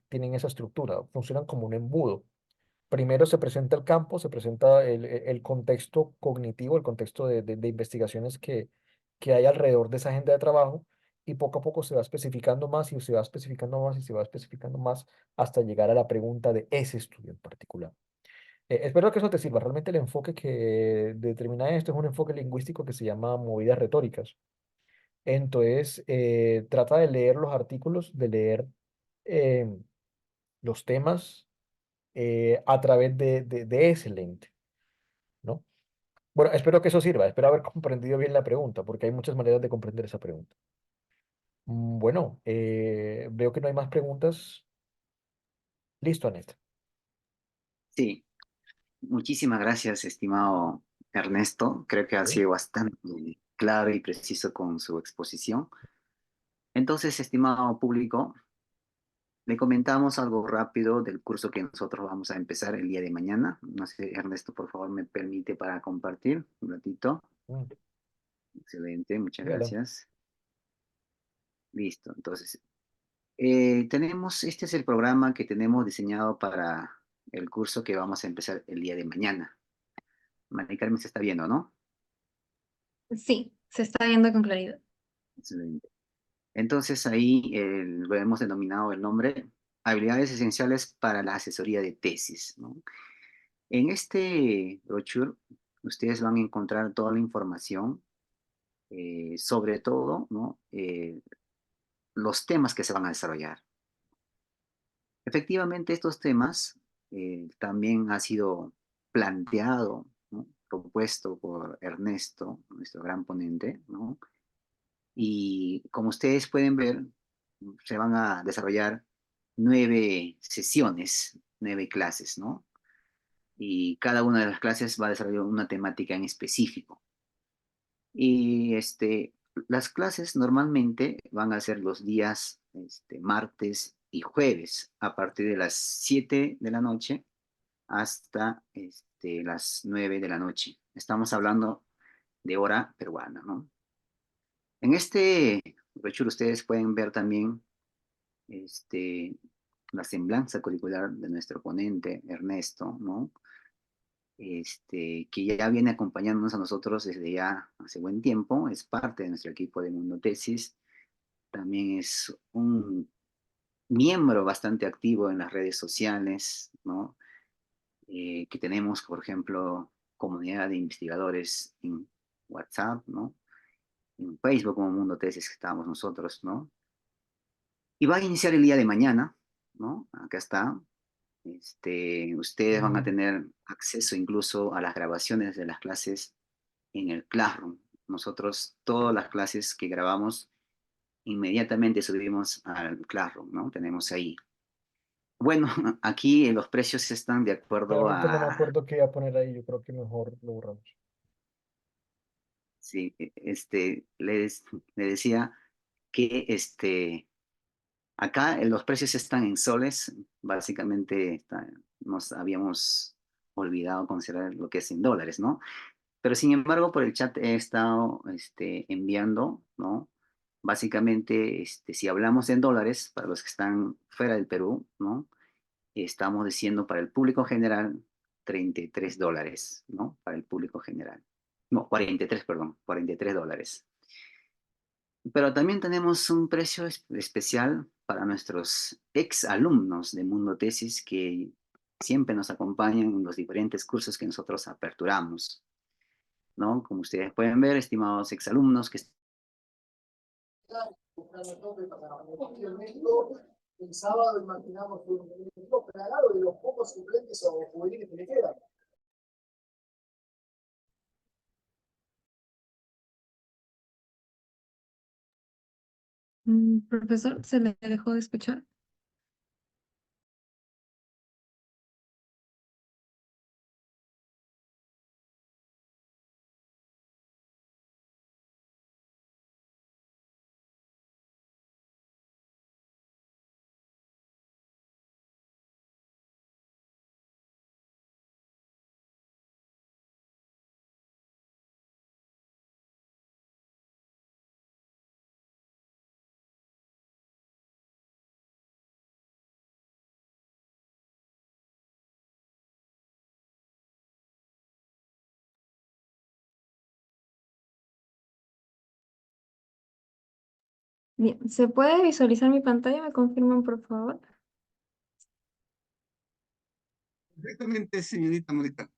estructura, funcionan como un embudo. Primero se presenta el campo, se presenta el contexto cognitivo, el contexto de investigaciones que hay alrededor de esa agenda de trabajo, y poco a poco se va especificando más y se va especificando más y se va especificando más hasta llegar a la pregunta de ese estudio en particular. Espero que eso te sirva. Realmente el enfoque que determina esto es un enfoque lingüístico que se llama movidas retóricas. Entonces, trata de leer los artículos, de leer eh, los temas a través de ese lente, ¿no? Bueno, espero que eso sirva, espero haber comprendido bien la pregunta, porque hay muchas maneras de comprender esa pregunta. Bueno, veo que no hay más preguntas. Listo, Aneta. Sí, muchísimas gracias, estimado Ernesto. Creo que ha Sí. sido bastante claro y preciso con su exposición. Entonces, estimado público, le comentamos algo rápido del curso que nosotros vamos a empezar el día de mañana. No sé, Ernesto, por favor, me permite para compartir un ratito. Mm, Excelente, muchas sí, adelante. gracias. Listo, entonces, este es el programa que tenemos diseñado para el curso que vamos a empezar el día de mañana. Mari Carmen se está viendo, ¿no? Sí, se está viendo con claridad. Excelente. Entonces ahí lo hemos denominado el nombre Habilidades Esenciales para la Asesoría de Tesis, ¿no? En este brochure ustedes van a encontrar toda la información, sobre todo, ¿no? Los temas que se van a desarrollar. Efectivamente, estos temas también ha sido planteado, ¿no? Propuesto por Ernesto, nuestro gran ponente, ¿no? Y como ustedes pueden ver, se van a desarrollar 9 sesiones, 9 clases, ¿no? Y cada una de las clases va a desarrollar una temática en específico. Y las clases normalmente van a ser los días martes y jueves, a partir de las 7 de la noche hasta las 9 de la noche. Estamos hablando de hora peruana, ¿no? En este brochure ustedes pueden ver también este, la semblanza curricular de nuestro ponente, Ernesto, ¿no? Que ya viene acompañándonos a nosotros desde ya hace buen tiempo, es parte de nuestro equipo de Mundo Tesis, también es un miembro bastante activo en las redes sociales, ¿no? Que tenemos, por ejemplo, comunidad de investigadores en WhatsApp, ¿no? En Facebook como Mundo Tesis que estamos nosotros, ¿no? Y va a iniciar el día de mañana, ¿no? Acá está. Ustedes van a Mm, tener acceso incluso a las grabaciones de las clases en el Classroom. Nosotros todas las clases que grabamos inmediatamente subimos al Classroom, ¿no? Tenemos ahí. Bueno, aquí los precios están de acuerdo Realmente no me a, acuerdo qué iba a poner ahí, yo creo que mejor lo borramos. sí, le decía que acá los precios están en soles, básicamente nos habíamos olvidado considerar lo que es en dólares, ¿no? Pero sin embargo, por el chat he estado enviando, ¿no? Básicamente, si hablamos en dólares, para los que están fuera del Perú, ¿no? Estamos diciendo para el público general $33, ¿no? Para el público general. No, 43, perdón, $43. Pero también tenemos un precio especial para nuestros ex alumnos de Mundo Tesis que siempre nos acompañan en los diferentes cursos que nosotros aperturamos, ¿no? Como ustedes pueden ver, estimados exalumnos, que El sábado imaginamos un equipo plagado de los pocos suplentes o juveniles que le quedan. Profesor, ¿se le dejó de escuchar? Bien, ¿se puede visualizar mi pantalla? ¿Me confirman, por favor? Directamente, señorita Mónica.